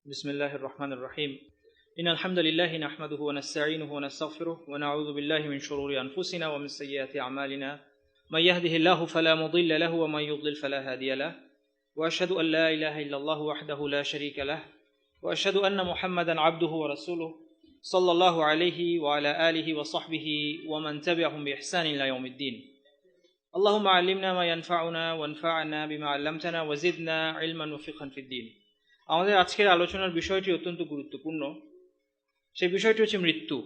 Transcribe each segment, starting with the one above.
بسم الله الرحمن الرحيم إن الحمد لله نحمده ونستعينه ونستغفره ونعوذ بالله من شرور أنفسنا ومن سيئات أعمالنا من يهده الله فلا مضل له ومن يضلل فلا هادي له وأشهد أن لا إله إلا الله وحده لا شريك له وأشهد أن محمدا عبده ورسوله صلى الله عليه وعلى آله وصحبه ومن تبعهم بإحسان إلى يوم الدين اللهم علمنا ما ينفعنا وانفعنا بما علمتنا وزدنا علما وفقها في الدين আমাদের আজকের আলোচনার বিষয়টি অত্যন্ত গুরুত্বপূর্ণ। সেই বিষয়টি হচ্ছে মৃত্যু,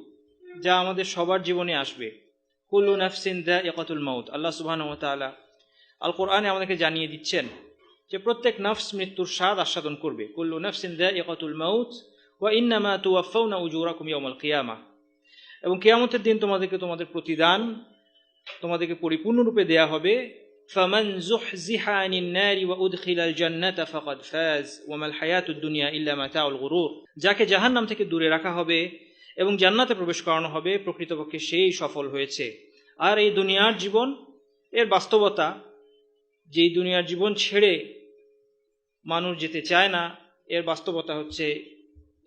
যা আমাদের সবার জীবনে আসবে। কুল্লু নাফসিন যায়িকাতুল মাউত। আল্লাহ সুবহানাহু ওয়া তাআলা আল কোরআনে আমাদেরকে জানিয়ে দিচ্ছেন যে প্রত্যেক নফস মৃত্যুর স্বাদ আস্বাদন করবে। কুল্লু নাফসিন যায়িকাতুল মাউত ওয়া ইন্নামা তুওয়াফাউনা উজুরাকুম ইয়াওমাল কিয়ামাহ। এবং কিয়ামতের দিন তোমাদের প্রতিদান তোমাদেরকে পরিপূর্ণরূপে দেয়া হবে। فمن زحزح عن النار وأدخل الجنة فقد فاز وما الحياة الدنيا إلا متاع الغرور। যাকে জাহান্নাম থেকে দূরে রাখা হবে এবং জান্নাতে প্রবেশ করানো হবে, প্রকৃতপক্ষে সেই সফল হয়েছে। আর এই দুনিয়ার জীবন এর বাস্তবতা, যেই দুনিয়ার জীবন ছেড়ে মানুষ যেতে চায় না, এর বাস্তবতা হচ্ছে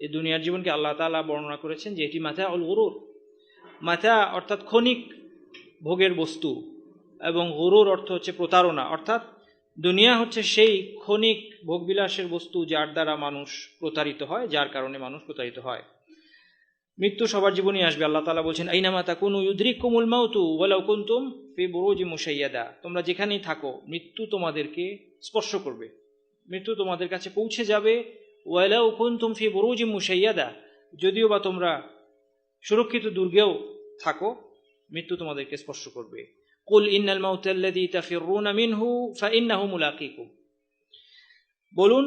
এই দুনিয়ার জীবনকে আল্লাহ তাআলা বর্ণনা করেছেন যে এটি মাতাউল গুরুর। মাতা অর্থাৎ ক্ষণিক ভোগের বস্তু, এবং গুরুর অর্থ হচ্ছে প্রতারণা। অর্থাৎ দুনিয়া হচ্ছে সেই ক্ষণিক ভোগবিলাসের বস্তু যার দ্বারা মানুষ প্রতারিত হয়, যার কারণে মানুষ প্রতারিত হয়। মৃত্যু সবার জীবনেই আসবে। আল্লাহ তাআলা বলছেন আইনামা তাকুনু ইউদরিকুমুল মাউতু ওয়ালাউ কুনতুম ফি বুরুজিম মুশাইয়াদা। তোমরা যেখানেই থাকো মৃত্যু তোমাদেরকে স্পর্শ করবে, মৃত্যু তোমাদের কাছে পৌঁছে যাবে। ওয়ালাউ কুনতুম ফি বুরুজিম মুশাইয়াদা, যদিও বা তোমরা সুরক্ষিত দুর্গেও থাকো, মৃত্যু তোমাদেরকে স্পর্শ করবে। কুল ইন্নাল মাউতাল্লাযী তাফিররুনা মিনহু ফাইন্নাহু মুলাকীকুম। বলুন,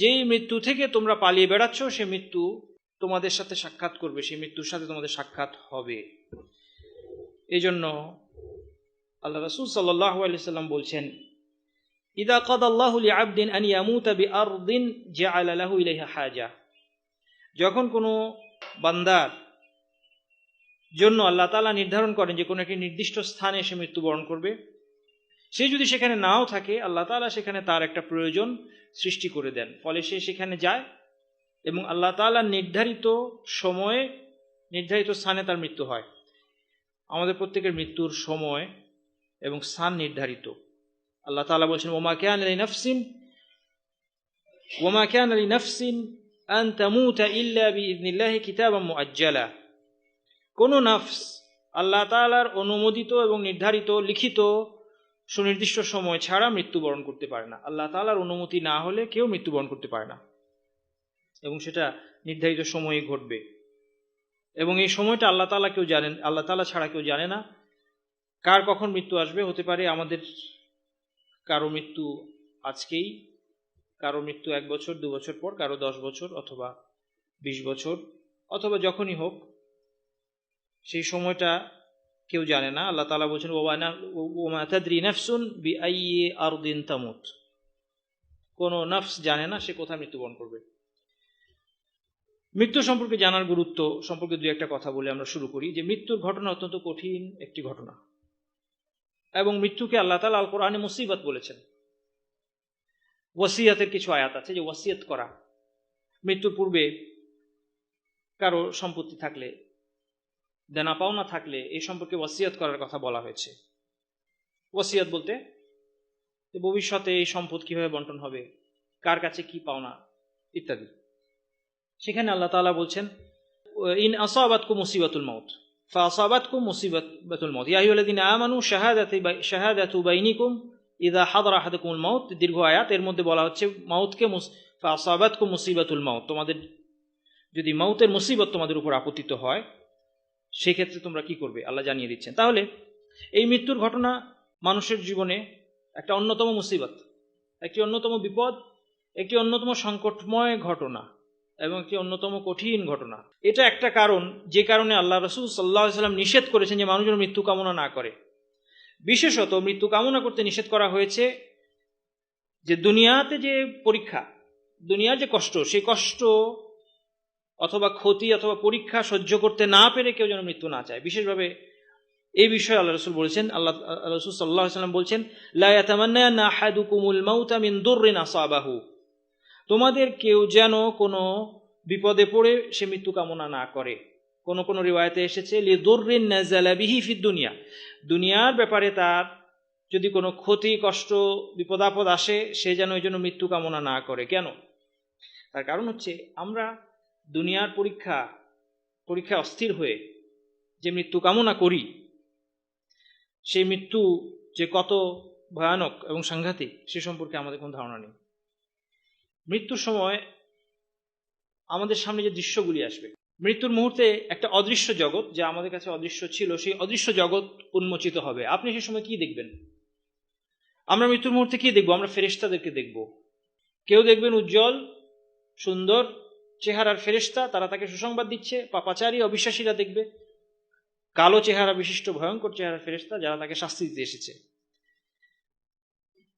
যেই মৃত্যু থেকে তোমরা পালিয়ে বেড়াচ্ছ সে মৃত্যু তোমাদের সাথে সাক্ষাৎ করবে, সেই মৃত্যুর সাথে তোমাদের সাক্ষাৎ হবে। এই জন্য আল্লাহ রাসূল সাল্লাল্লাহু আলাইহি সাল্লাম বলছেন, ইযা কাদাল্লাহু লিআবদিন আন ইয়ামুতা বিআরদিন জাআলা লাহু ইলাইহা হাজা। যখন কোনো বান্দার জন্য আল্লাহ তাআলা নির্ধারণ করেন যে কোনো একটি নির্দিষ্ট স্থানে সে মৃত্যুবরণ করবে, সে যদি সেখানে নাও থাকে, আল্লাহ তাআলা সেখানে তার একটা প্রয়োজন সৃষ্টি করে দেন, ফলে সে সেখানে যায় এবং আল্লাহ তাআলার নির্ধারিত সময়ে নির্ধারিত স্থানে তার মৃত্যু হয়। আমাদের প্রত্যেকের মৃত্যুর সময় এবং স্থান নির্ধারিত। আল্লাহ তাআলা বলছেন ওমা কানা লিনাফসিন আন তামুতা ইল্লা বিইذনিল্লাহি কিতাবাম মুআজ্জালা। কোন নফস আল্লাহ তাআলার অনুমোদিত এবং নির্ধারিত লিখিত সুনির্দিষ্ট সময় ছাড়া মৃত্যুবরণ করতে পারে না। আল্লাহ তাআলার অনুমতি না হলে কেউ মৃত্যুবরণ করতে পারে না, এবং সেটা নির্ধারিত সময়ে ঘটবে। এবং এই সময়টা আল্লাহ তাআলা কেউ জানেন, আল্লাহ তাআলা ছাড়া কেউ জানে না কার কখন মৃত্যু আসবে। হতে পারে আমাদের কারো মৃত্যু আজকেই, কারো মৃত্যু 1 বছর 2 বছর পর, কারো 10 বছর অথবা 20 বছর, অথবা যখনই হোক, সেই সময়টা কেউ জানে না। আল্লাহ তাআলা বলছেন ওমা তাদরি নাফসুন বিআইয়ি আরদিন তামুত। কোন নফস জানে না সে কোথায় মৃত্যুবরণ করবে। মৃত্যু সম্পর্কে জানার গুরুত্ব সম্পর্কে দুই একটা কথা বলে আমরা শুরু করি। যে মৃত্যুর ঘটনা অত্যন্ত কঠিন একটি ঘটনা, এবং মৃত্যুকে আল্লাহ তাআলা আল কোরআনে মুসিবত বলেছেন। ওয়াসিয়াতের কিছু আয়াত আছে যে ওয়াসিয়াত করা, মৃত্যুর পূর্বে কারো সম্পত্তি থাকলে, দেনা পাওনা থাকলে এই সম্পর্কে ওয়াসিয়াত করার কথা বলা হয়েছে। ওয়াসিয়াত বলতে ভবিষ্যতে এই সম্পদ কিভাবে বন্টন হবে, কার কাছে কি পাওনা ইত্যাদি। সেখানে আল্লাহ তাআলা বলছেন ইন আসাবাতকুম মুসিবাতুল মাউত ফাআসাবাতকুম মুসিবাতুল মাউত ইয়া আইয়ুহাল্লাযীনা আমানু শাহাদাতু বাইনিকুম ইযা হাদারা আহাদাকুমুল মাউত। দীর্ঘ আয়াত, এর মধ্যে বলা হচ্ছে মাউতকে ফাআসাবাতকুম মুসিবাতুল মাউত, তোমাদের যদি মাউতের মুসিবত তোমাদের উপর আপতিত হয় সেই ক্ষেত্রে তোমরা কি করবে আল্লাহ জানিয়ে দিচ্ছেন। তাহলে এই মৃত্যুর ঘটনা মানুষের জীবনে একটা অন্যতম মুসিবত, একটি অন্যতম বিপদ, একটি অন্যতম সংকটময় ঘটনা এবং একটি অন্যতম কঠিন ঘটনা। এটা একটা কারণ যে কারণে আল্লাহ রাসূল সাল্লাল্লাহু আলাইহি ওয়াসাল্লাম নিষেধ করেছেন যে মানুষ যেন মৃত্যু কামনা না করে। বিশেষত মৃত্যু কামনা করতে নিষেধ করা হয়েছে যে দুনিয়াতে যে পরীক্ষা, দুনিয়ার যে কষ্ট, সেই কষ্ট অথবা ক্ষতি অথবা পরীক্ষা সহ্য করতে না পেরে কেউ যেন মৃত্যু না চায়। বিশেষভাবে এই বিষয়ে আল্লাহ রাসূল বলেছেন, আল্লাহ রাসূল সাল্লাল্লাহু আলাইহি ওয়াসাল্লাম বলছেন লা ইয়াতামান্না আহাদুকুমুল মাউতা মিন দুররিন আসাবাহু। তোমাদের কেউ যেন কোনো বিপদে পড়ে সে মৃত্যু কামনা না করে। কোন কোন রিওয়ায়াতে এসেছে লিদুররিন নাযালা বিহি ফিদ দুনিয়া, দুনিয়ার ব্যাপারে তার যদি কোনো ক্ষতি কষ্ট বিপদ আপদ আসে সে যেন এই জন্য মৃত্যু কামনা না করে। কেন? তার কারণ হচ্ছে আমরা দুনিয়ার পরীক্ষা অস্থির হয়ে যে মৃত্যু কামনা করি, সেই মৃত্যু যে কত ভয়ানক এবং সাংঘাতিক সে সম্পর্কে আমাদের কোনো ধারণা নেই। মৃত্যুর সময় আমাদের সামনে যে দৃশ্যগুলি আসবে, মৃত্যুর মুহূর্তে একটা অদৃশ্য জগৎ যা আমাদের কাছে অদৃশ্য ছিল সেই অদৃশ্য জগৎ উন্মোচিত হবে। আপনি সে সময় কি দেখবেন? আমরা মৃত্যুর মুহূর্তে কি দেখবো? আমরা ফেরেশতাদেরকে দেখব। কেউ দেখবেন উজ্জ্বল সুন্দর চেহারার ফেরেশতা, তারা তাকে সুসংবাদ দিচ্ছে। পাপাচারী অবিশ্বাসীরা দেখবে কালো চেহারা বিশিষ্ট ভয়ঙ্কর চেহারার ফেরেশতা যারা তাকে শাস্তি দিতে এসেছে,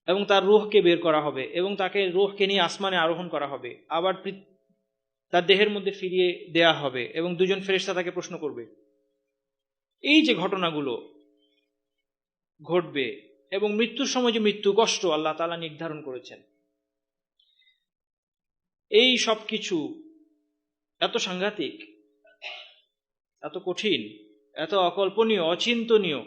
এবং তার রূহকে বের করা হবে এবং তাকে রূহকে নিয়ে আসমানে আরোহণ করা হবে, আবার তার দেহের মধ্যে ফিরিয়ে দেয়া হবে এবং দুজন ফেরেশতা তাকে প্রশ্ন করবে। এই যে ঘটনাগুলো ঘটবে এবং মৃত্যুর সময় যে মৃত্যু কষ্ট আল্লাহ তাআলা নির্ধারণ করেছেন, এই সব কিছু এত সাংঘাতিক, এত কঠিন, এত অকল্পনীয়, অচিন্তনীয়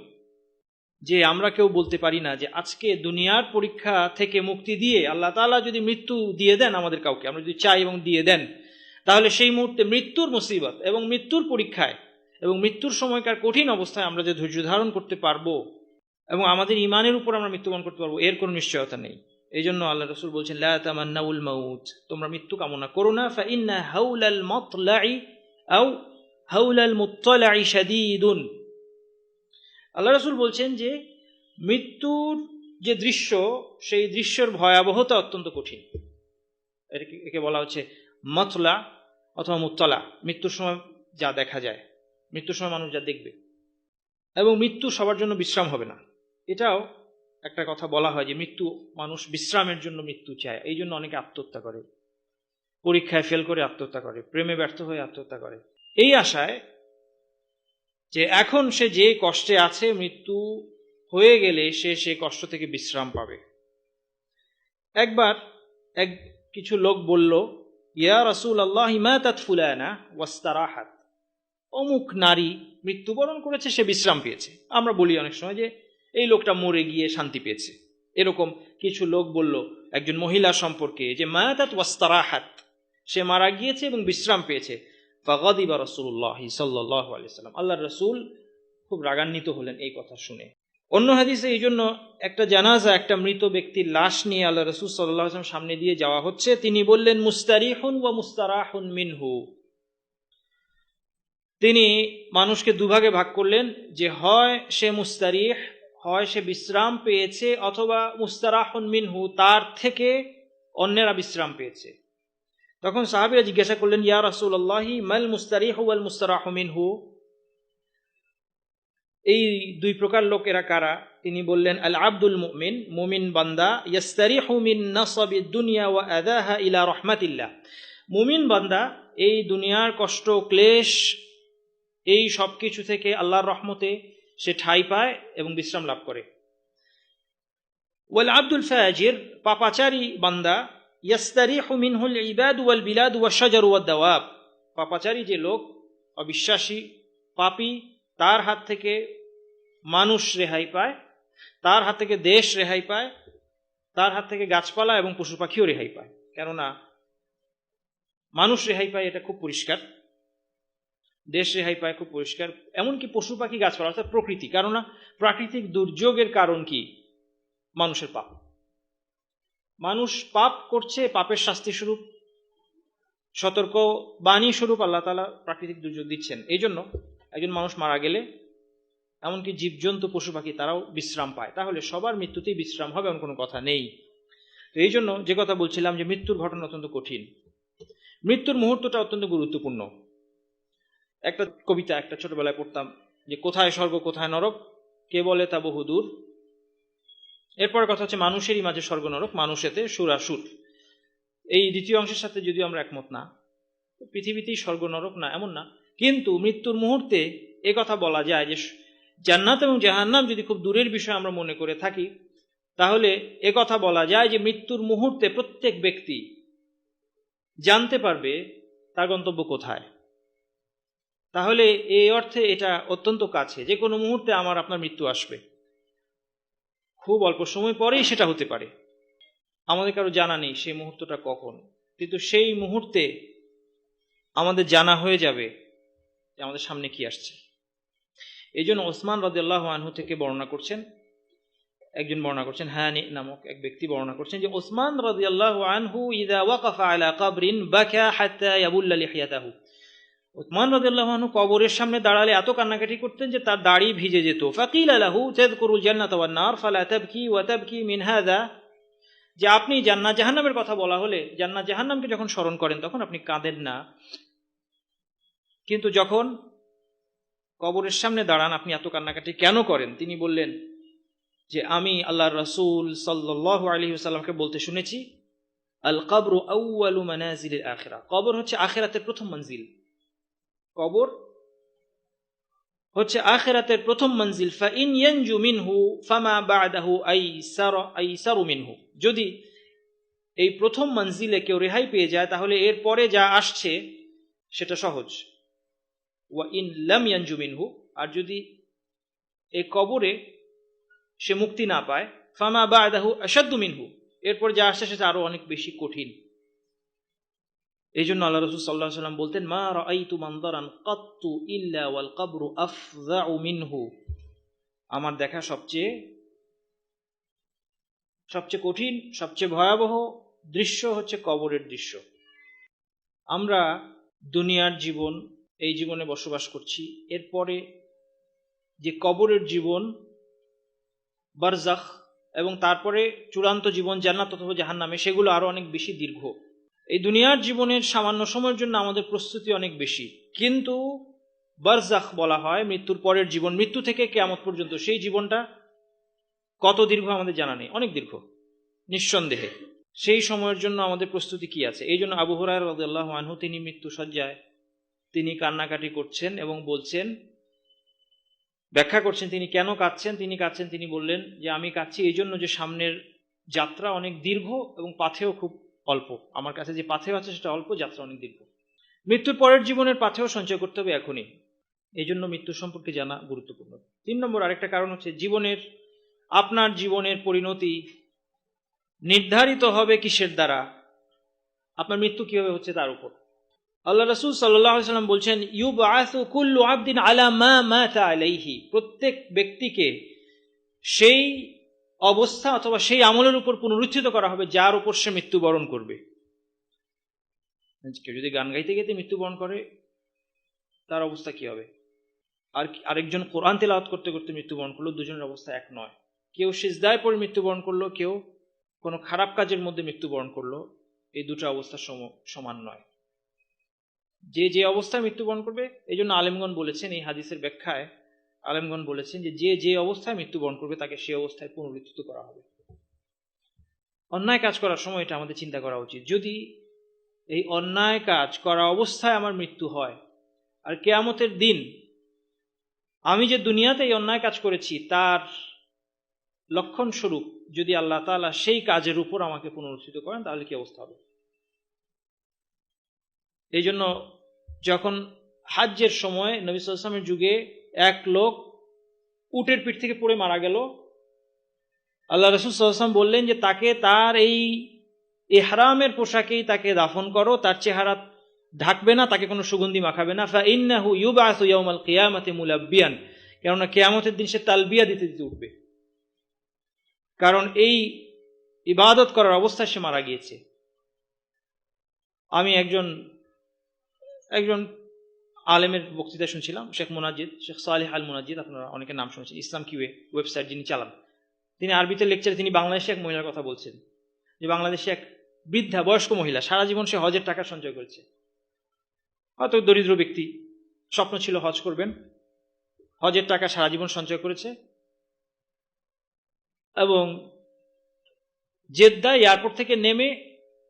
যে আমরা কেউ বলতে পারি না যে আজকে দুনিয়ার পরীক্ষা থেকে মুক্তি দিয়ে আল্লাহ তাআলা যদি মৃত্যু দিয়ে দেন আমাদের কাউকে, আমরা যদি চাই এবং দিয়ে দেন, তাহলে সেই মুহূর্তে মৃত্যুর মুসিবত এবং মৃত্যুর পরীক্ষায় এবং মৃত্যুর সময়কার কঠিন অবস্থায় আমরা যে ধৈর্য ধারণ করতে পারবো এবং আমাদের ঈমানের উপর আমরা মৃত্যুবরণ করতে পারবো, এর কোনো নিশ্চয়তা নেই। এই জন্য আল্লাহ রাসূল বলছেন লা তামান্নাউল মাউত, তোমরা মৃত্যু কামনা করো না। ফা ইন্না হাউলাল মাতলা'i আও হাউলাল মুত্তালা'i শাদীদুন। আল্লাহ রাসূল বলছেন যে মৃত্যুর যে দৃশ্য, সেই দৃশ্যের ভয়াবহতা অত্যন্ত কঠিন। একে বলা হচ্ছে মাতলা অথবা মুত্তালা, মৃত্যুর সময় যা দেখা যায়, মৃত্যুর সময় মানুষ যা দেখবে। এবং মৃত্যু সবার জন্য বিশ্রাম হবে না, এটাও একটা কথা বলা হয় যে মৃত্যু, মানুষ বিশ্রামের জন্য মৃত্যু চায়। এই জন্য অনেকে আত্মহত্যা করে, পরীক্ষায় ফেল করে আত্মহত্যা করে, প্রেমে ব্যর্থ হয়ে আত্মহত্যা করে, এই আশায় যে এখন সে যে কষ্টে আছে মৃত্যু হয়ে গেলে সে সেই কষ্ট থেকে বিশ্রাম পাবে। একবার কিছু লোক বলল, ইয়া রাসূলুল্লাহ মাতাত ফুলানা ওয়াস্তারাহাত, অমুক নারী মৃত্যুবরণ করেছে, সে বিশ্রাম পেয়েছে। আমরা বলি অনেক সময় যে এই লোকটা মরে গিয়ে শান্তি পেয়েছে। এরকম কিছু লোক বলল একজন মহিলা সম্পর্কে যে মাতাত ওয়াস্তারাহাত, সে মারা গিয়েছে এবং বিশ্রাম পেয়েছে। ফাগাদিবা রাসূলুল্লাহ সাল্লাল্লাহু আলাইহি ওয়াসাল্লাম, আল্লাহর রাসূল খুব রাগান্বিত হলেন এই কথা শুনে। অন্য হাদিসে এই জন্য একটা জানাজা, একটা মৃত ব্যক্তির লাশ নিয়ে আল্লাহ রাসূল সাল্লাল্লাহু আলাইহি ওয়াসাল্লাম সামনে দিয়ে যাওয়া হচ্ছে, তিনি বললেন মুস্তারিহুন ওয়া মুস্তারাহুন মিনহু। তিনি মানুষকে দুভাগে ভাগ করলেন যে হয় সে মুস্তারিহ, হয় সে বিশ্রাম পেয়েছে, অথবা মুস্তারাহুন মিনহু, তার থেকে অন্যেরা বিশ্রাম পেয়েছে। তখন সাহাবীরা জিজ্ঞাসা করলেন, ইয়া রাসূলুল্লাহি মাল মুস্তারিহু ওয়াল মুস্তারাহু মিনহু, এই দুই প্রকার লোকেরা কারা? তিনি বললেন আল আব্দুল মুমিন, মুমিন বান্দা, ইয়াস্তারিহু মিন নাসাবিদ দুনিয়া ওয়া আদাহা ইলা রাহমাতিল্লাহ, মুমিন বান্দা এই দুনিয়ার কষ্ট ক্লেশ এই সব কিছু থেকে আল্লাহর রহমতে সে ঠাঁই পায় এবং বিশ্রাম লাভ করে। ওয়াল আব্দুল ফাজির, পাপাচারী বান্দা, ইয়াস্তারিহু মিনহুল ইবাদ ওয়াল বিলাদ ওয়াশ শাজার ওয়াদ দাওয়াব, পাপাচারী যে লোক, অবিশ্বাসী পাপী, তার হাত থেকে মানুষ রেহাই পায়, তার হাত থেকে দেশ রেহাই পায়, তার হাত থেকে গাছপালা এবং পশু পাখিও রেহাই পায়। কেননা মানুষ রেহাই পায়, এটা খুব পরিষ্কার, দেশ রেহাই পায় খুব পরিষ্কার, এমনকি পশু পাখি গাছপালা অর্থাৎ প্রকৃতি। কেননা প্রাকৃতিক দুর্যোগের কারণ কি? মানুষের পাপ। মানুষ পাপ করছে, পাপের শাস্তি স্বরূপ, সতর্ক বাণী স্বরূপ আল্লাহ তাআলা প্রাকৃতিক দুর্যোগ দিচ্ছেন। এই জন্য একজন মানুষ মারা গেলে এমনকি জীবজন্তু পশু পাখি তারাও বিশ্রাম পায়। তাহলে সবার মৃত্যুতেই বিশ্রাম হবে এমন কোনো কথা নেই। তো এই জন্য যে কথা বলছিলাম যে মৃত্যুর ঘটনা অত্যন্ত কঠিন, মৃত্যুর মুহূর্তটা অত্যন্ত গুরুত্বপূর্ণ। একটা কবিতা একটা ছোটবেলায় পড়তাম যে কোথায় স্বর্গ কোথায় নরক, কে বলে তা বহুদূর। এরপর কথা হচ্ছে মানুষেরই মাঝে স্বর্গ নরক, মানুষেতে সুরাসুর। এই দ্বিতীয় অংশের সাথে যদিও আমরা একমত না, পৃথিবীতেই স্বর্গ নরক না এমন না, কিন্তু মৃত্যুর মুহূর্তে এ কথা বলা যায় যে জান্নাত এবং জাহান্নাম যদি খুব দূরের বিষয় আমরা মনে করে থাকি, তাহলে এ কথা বলা যায় যে মৃত্যুর মুহূর্তে প্রত্যেক ব্যক্তি জানতে পারবে তার গন্তব্য কোথায়। তাহলে এই অর্থে এটা অত্যন্ত কাছে, যে কোনো মুহূর্তে আমার আপনার মৃত্যু আসবে, খুব অল্প সময় পরেই সেটা হতে পারে। আমাদের কারো জানা নেই সেই মুহূর্তটা কখন, কিন্তু সেই মুহূর্তে আমাদের জানা হয়ে যাবে যে আমাদের সামনে কি আসছে। এই জন্য ওসমান রাদিয়াল্লাহু আনহু থেকে বর্ণনা করছেন, একজন বর্ণনা করছেন, হানি নামক এক ব্যক্তি বর্ণনা করছেন যে ওসমান রাদিয়াল্লাহু আনহু ইযা ওয়াকাফা আলা কবরিন বাকা হাত্তা ইয়াবুল্লা লিহিয়াতাহু। ওসমান রাদিয়াল্লাহু আনহু কবরের সামনে দাঁড়ালে এত কান্নাকাটি করতেন যে তার দাড়ি ভিজে যেত। ফাকিলা লাহু তাযকুরুল জান্নাতা ওয়ান নার ফালা তাবকি ওয়া তাবকি মিন হাযা, যে আপনি জান্নাত জাহান্নামের কথা বলা হলে জান্নাত জাহান্নামকে যখন স্মরণ করেন তখন আপনি কাঁদেন না, কিন্তু যখন কবরের সামনে দাঁড়ান আপনি এত কান্নাকাটি কেন করেন? তিনি বললেন যে আমি আল্লাহর রাসূল সাল্লাল্লাহু আলাইহি ওয়াসাল্লামকে বলতে শুনেছি, আল কবরু আউয়ালু মানাজিলিল আখিরাহ, কবর হচ্ছে আখিরাতের প্রথম মঞ্জিল। কবর হচ্ছে আখিরাতের প্রথম মঞ্জিল। ফা ইন ইয়ানজু মিনহু ফামা বা'দাহু আইসারু মিনহু, যদি এই প্রথম মঞ্জিলে কেউ রেহাই পেয়ে যায় তাহলে এর পরে যা আসছে সেটা সহজ। ওয়া ইন লাম ইয়ানজু মিনহু, আর যদি এই কবরে সে মুক্তি না পায়, ফামা বা'দাহু আশাদ্দু মিনহু, এরপর যা আসছে সেটা আরো অনেক বেশি কঠিন। এই জন্য আল্লাহ রাসূল সাল্লাল্লাহু আলাইহি ওয়াসাল্লাম বলতেন, মা রাআইতু মানদারান কাত্তু ইল্লা ওয়াল কবরু আফযাউ মিনহু, আমার দেখা সবচেয়ে কঠিন, সবচেয়ে ভয়াবহ দৃশ্য হচ্ছে কবরের দৃশ্য। আমরা দুনিয়ার জীবন, এই জীবনে বসবাস করছি, এরপরে যে কবরের জীবন বারজাখ, এবং তারপরে চূড়ান্ত জীবন জান্নাত অথবা জাহান্নামে, সেগুলো আরো অনেক বেশি দীর্ঘ। এই দুনিয়ার জীবনের সামান্য সময়ের জন্য আমাদের প্রস্তুতি অনেক বেশি, কিন্তু বারজাখ বলা হয় মৃত্যুর পরের জীবন, মৃত্যু থেকে কিয়ামত পর্যন্ত, সেই জীবনটা কত দীর্ঘ আমাদের জানা নেই, অনেক দীর্ঘ নিঃসন্দেহে। সেই সময়ের জন্য আমাদের প্রস্তুতি কি আছে? এই জন্য আবু হুরায়রা রাদিয়াল্লাহু আনহু তিনি মৃত্যু শয্যায় তিনি কান্নাকাটি করছেন এবং বলছেন, ব্যাখ্যা করছেন তিনি কেন কাঁদছেন। তিনি বললেন যে আমি কাঁদছি এই জন্য যে সামনের যাত্রা অনেক দীর্ঘ এবং পাথেয় খুব অল্প, আমার কাছে যে পাথেয় আছে সেটা অল্প, যাত্রা অনেক দীর্ঘ। মৃত্যুর পরের জীবনের পাথেয় সঞ্চয় করতে হবে এখনই, এই জন্য মৃত্যু সম্পর্কে জানা গুরুত্বপূর্ণ। 3 নম্বর আরেকটা কারণ হচ্ছে আপনার জীবনের পরিণতি নির্ধারিত হবে কিসের দ্বারা? আপনার মৃত্যু কিভাবে হচ্ছে তার উপর। আল্লাহ রাসূল সাল্লাল্লাহু আলাইহি ওয়াসাল্লাম বলছেন, ইউবআসু কুল্লু আবদিন আলা মা মাতা আলাইহি, প্রত্যেক ব্যক্তিকে সেই অবস্থা অথবা সেই আমলের উপর পুনরুত্থিত করা হবে যার উপর সে মৃত্যুবরণ করবে। কেউ যদি গান গাইতে গাইতে মৃত্যুবরণ করে তার অবস্থা কি হবে? আর আরেকজন কোরআন তেলাওয়াত করতে করতে মৃত্যুবরণ করলো, দুজনের অবস্থা এক নয়। কেউ সিজদায় পড়ে মৃত্যুবরণ করলো, কেউ কোনো খারাপ কাজের মধ্যে মৃত্যুবরণ করলো, এই দুটো অবস্থা সমান নয়। যে অবস্থায় মৃত্যুবরণ করবে, এই জন্য আলেমগণ বলেছেন, এই হাদিসের ব্যাখ্যায় আলেমগণ বলেছেন যে অবস্থায় মৃত্যুবরণ করবে তাকে সেই অবস্থায় পুনরুত্থিত করা হবে। অন্যায় কাজ করার সময় এটা আমাদের চিন্তা করা উচিত, যদি এই অন্যায় কাজ করা অবস্থায় আমার মৃত্যু হয়, আর কিয়ামতের দিন আমি যে দুনিয়াতে এই অন্যায় কাজ করেছি তার লক্ষণ স্বরূপ যদি আল্লাহ তাআলা সেই কাজের উপর আমাকে পুনরুত্থিত করেন, তাহলে কি অবস্থা হবে? এই জন্য যখন হাজ্জের সময় নবী সাল্লাল্লাহু আলাইহি ওয়াসাল্লামের যুগে এক লোক উটের পিঠ থেকে পড়ে মারা গেল, আল্লাহ রাসূল সাল্লাল্লাহু আলাইহি ওয়াসাল্লাম বললেন যে তাকে তার এই ইহরামের পোশাকেই তাকে দাফন করো, তার চেহারা ঢাকবে না, তাকে কোনো সুগন্ধি মাখাবে না। ফা ইন্নাহু ইউবআসু ইয়াউমাল কিয়ামাতি মুলাব্বিয়ান, কেননা কিয়ামতের দিন সে তালবিয়া দিতে দিতে উঠবে, কারণ এই ইবাদত করার অবস্থায় সে মারা গিয়েছে। আমি একজন আলেমের বক্তৃতা শুনছিলাম, শেখ সালেহ আল মুনাজ্জিদ, আপনারা অনেকে নাম শুনেছেন, ইসলাম কিউএ ওয়েবসাইট যিনি চালান, তিনি আরবিতে লেকচারে তিনি বাংলাদেশে এক মহিলার কথা বলছেন, যে বাংলাদেশে এক বৃদ্ধা বয়স্ক মহিলা, সারা জীবন সে হজের টাকা সঞ্চয় করেছে, হয়তো দরিদ্র ব্যক্তি, স্বপ্ন ছিল হজ করবেন, হজের টাকা সারা জীবন সঞ্চয় করেছে, এবং জেদ্দা এয়ারপোর্ট থেকে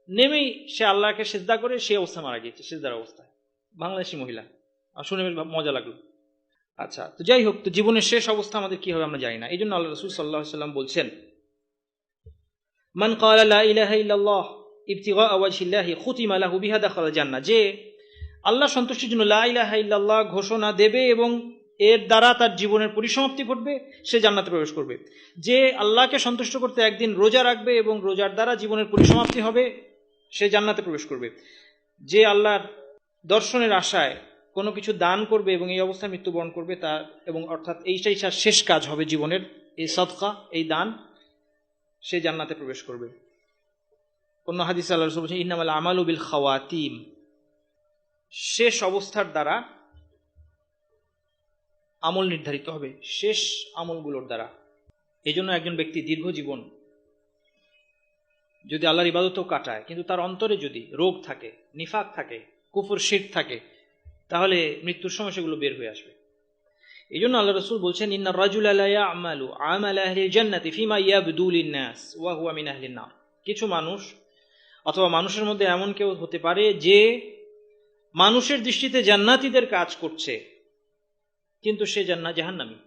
নেমেই সে আল্লাহকে সিজদা করে সেই অবস্থা মারা গিয়েছে, সিজদার অবস্থায়। বাংলাদেশি মহিলা, আর শুনে বেশ মজা লাগলো। আচ্ছা, তো যাই হোক, তো জীবনের শেষ অবস্থা আমাদের কি হবে আমরা জানি না। এই জন্য আল্লাহ রাসূল সাল্লাল্লাহু আলাইহি ওয়াসাল্লাম বলছেন, মান ক্বালা লা ইলাহা ইল্লাল্লাহ ইবতিগা ওয়াজহিল্লাহি খুতিমা লাহু বিহা দাখালাল জান্নাহ, যে আল্লাহ সন্তুষ্টির জন্য লা ইলাহা ইল্লাল্লাহ ঘোষণা দেবে এবং এর দ্বারা তার জীবনের পরিসমাপ্তি ঘটবে, সে জান্নাতে প্রবেশ করবে। যে আল্লাহকে সন্তুষ্ট করতে একদিন রোজা রাখবে এবং রোজার দ্বারা জীবনের পরিসমাপ্তি হবে, সে জান্নাতে প্রবেশ করবে। যে আল্লাহর দর্শনের আশায় কোনো কিছু দান করবে এবং এই অবস্থায় মৃত্যুবরণ করবে, তার এবং অর্থাৎ এইটাই তার শেষ কাজ হবে জীবনের, এই সদকা, এই দান, সে জান্নাতে প্রবেশ করবে। অন্য হাদিসে আল্লাহ রাসূল বলেছেন ইন্নামাল আমালু বিল খাওয়াতিম, শেষ অবস্থার দ্বারা আমল নির্ধারিত হবে, শেষ আমলগুলোর দ্বারা। এই জন্য একজন ব্যক্তি দীর্ঘ জীবন যদি আল্লাহর ইবাদতও কাটায়, কিন্তু তার অন্তরে যদি রোগ থাকে, নিফাক থাকে, কুফর শিরক থাকে, তাহলে মৃত্যুর সময় সেগুলো বের হয়ে আসবে। এই জন্য আল্লাহ রাসূল বলছেন ইন্না রাজুলা লা ইয়ামালু আমালা আহলিল জান্নাতি ফিমা ইয়াবদু লিন-নাস ওয়া হুয়া মিন আহলিন নার। কিছু মানুষ অথবা মানুষের মধ্যে এমন কেউ হতে পারে যে মানুষের দৃষ্টিতে জান্নাতীদের কাজ করছে, কিন্তু সে জাহান্নামী।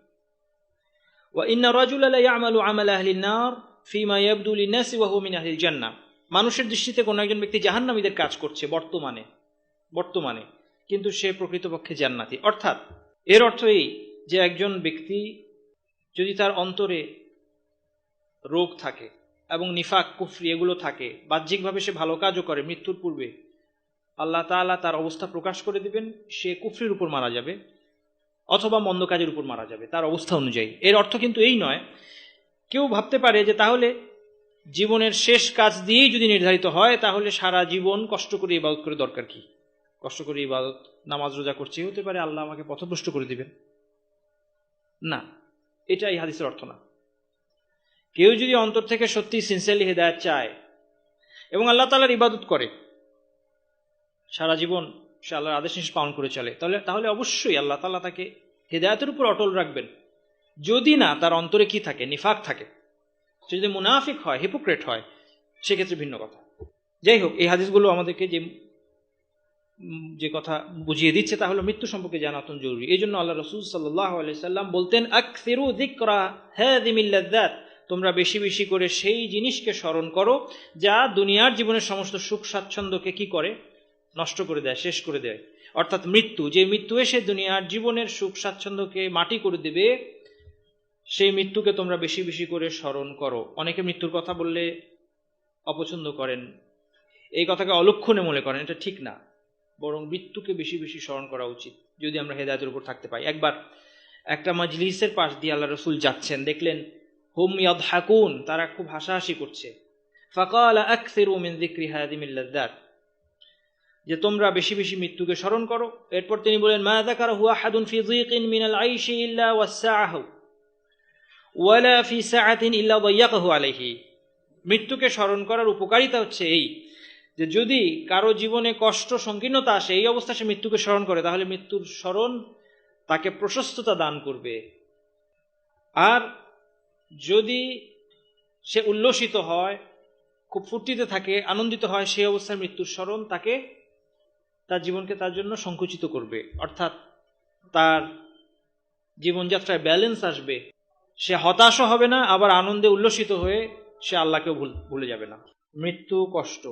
ওয়া ইন্না রাজুলা লা ইয়ামালু আমালা আহলিন নার ফিমা ইয়াবদু লিন-নাস ওয়া হুয়া মিন আহলিল জান্নাহ। মানুষের দৃষ্টিতে কোন একজন ব্যক্তি জাহান্নামীদের কাজ করছে বর্তমানে, কিন্তু সে প্রকৃতপক্ষে জান্নাতি। অর্থাৎ এর অর্থ এই যে একজন ব্যক্তি যদি তার অন্তরে রোগ থাকে এবং নিফাক, কুফরি এগুলো থাকে, বাহ্যিকভাবে সে ভালো কাজও করে, মৃত্যুর পূর্বে আল্লাহ তাআলা তার অবস্থা প্রকাশ করে দিবেন, সে কুফরির উপর মারা যাবে অথবা মন্দ কাজের উপর মারা যাবে তার অবস্থা অনুযায়ী। এর অর্থ কিন্তু এই নয়, কেউ ভাবতে পারে যে তাহলে জীবনের শেষ কাজ দিয়েই যদি নির্ধারিত হয়, তাহলে সারা জীবন কষ্ট করে ইবাদত করে দরকার কি? কষ্ট করে ইবাদত, নামাজ রোজা করছে, হতে পারে আল্লাহ আমাকে পথভ্রষ্ট করে দিবেন। না, এটা এই হাদিসের অর্থ না। কেউ যদি অন্তর থেকে সত্যি সিনসিয়ারলি হেদায়েত চায় এবং আল্লাহ তাআলার ইবাদত করে, সারা জীবন সে আল্লাহর আদেশ নিষেধ পালন করে চলে, তাহলে অবশ্যই আল্লাহ তাআলা তাকে হেদায়েতের উপর অটল রাখবেন। যদি না তার অন্তরে কি থাকে, নিফাক থাকে, সে যদি মুনাফিক হয়, হিপোক্রেট হয়, সেক্ষেত্রে ভিন্ন কথা। যাই হোক, এই হাদিসগুলো আমাদেরকে যে কথা বুঝিয়ে দিচ্ছে তা হলো মৃত্যু সম্পর্কে জানা অত্যন্ত জরুরি। এই জন্য আল্লাহ রাসূল সাল্লাল্লাহু আলাইহি সাল্লাম বলতেন আকসিরু যিকরা হাযিমিল লাযযাত, তোমরা বেশি বেশি করে সেই জিনিসকে স্মরণ করো যা দুনিয়ার জীবনের সমস্ত সুখ স্বাচ্ছন্দ্যকে কি করে, নষ্ট করে দেয়, শেষ করে দেয়। অর্থাৎ মৃত্যু, যে মৃত্যু এসে দুনিয়ার জীবনের সুখ স্বাচ্ছন্দ্যকে মাটি করে দেবে, সেই মৃত্যুকে তোমরা বেশি বেশি করে স্মরণ করো। অনেকে মৃত্যুর কথা বললে অপছন্দ করেন, এই কথাকে অলক্ষণে মনে করেন, এটা ঠিক না। বরং মৃত্যুকে বেশি বেশি স্মরণ করা উচিত যদি আমরা হেদায়েতের উপর থাকতে পাই। একবার একটা মজলিসের পাশ দিয়ে আল্লাহ রাসূল যাচ্ছেন, দেখলেন হুম ইয়াদহাকুন, তারা খুব হাসাহাসি করছে। ফাকালা আকসিরু মিন যিকরি হাযিমিল লাযযাত, যে তোমরা বেশি বেশি মৃত্যুকে স্মরণ করো। এরপর তিনি বলেন মা যাকারাহু আহাদুন ফি যিকিন মিনাল আইশি ইল্লা ওয়াসআহু ওয়ালা ফি সাআতিন ইল্লা দায়্যাকাহু আলাইহি। মৃত্যুকে স্মরণ করার উপকারিতা হচ্ছে এই যে যদি কারো জীবনে কষ্ট, সংকীর্ণতা আসে, এই অবস্থা সে মৃত্যুকে স্মরণ করে, তাহলে মৃত্যুর স্মরণ তাকে প্রশস্ততা দান করবে। আর যদি সে উল্লসিত হয়, খুব ফুর্তিতে থাকে, আনন্দিত হয়, সেই অবস্থায় মৃত্যুর স্মরণ তাকে, তার জীবনকে তার জন্য সংকুচিত করবে। অর্থাৎ তার জীবনযাত্রায় ব্যালেন্স আসবে, সে হতাশও হবে না, আবার আনন্দে উল্লসিত হয়ে সে আল্লাহকেও ভুলে যাবে না। মৃত্যু কষ্ট,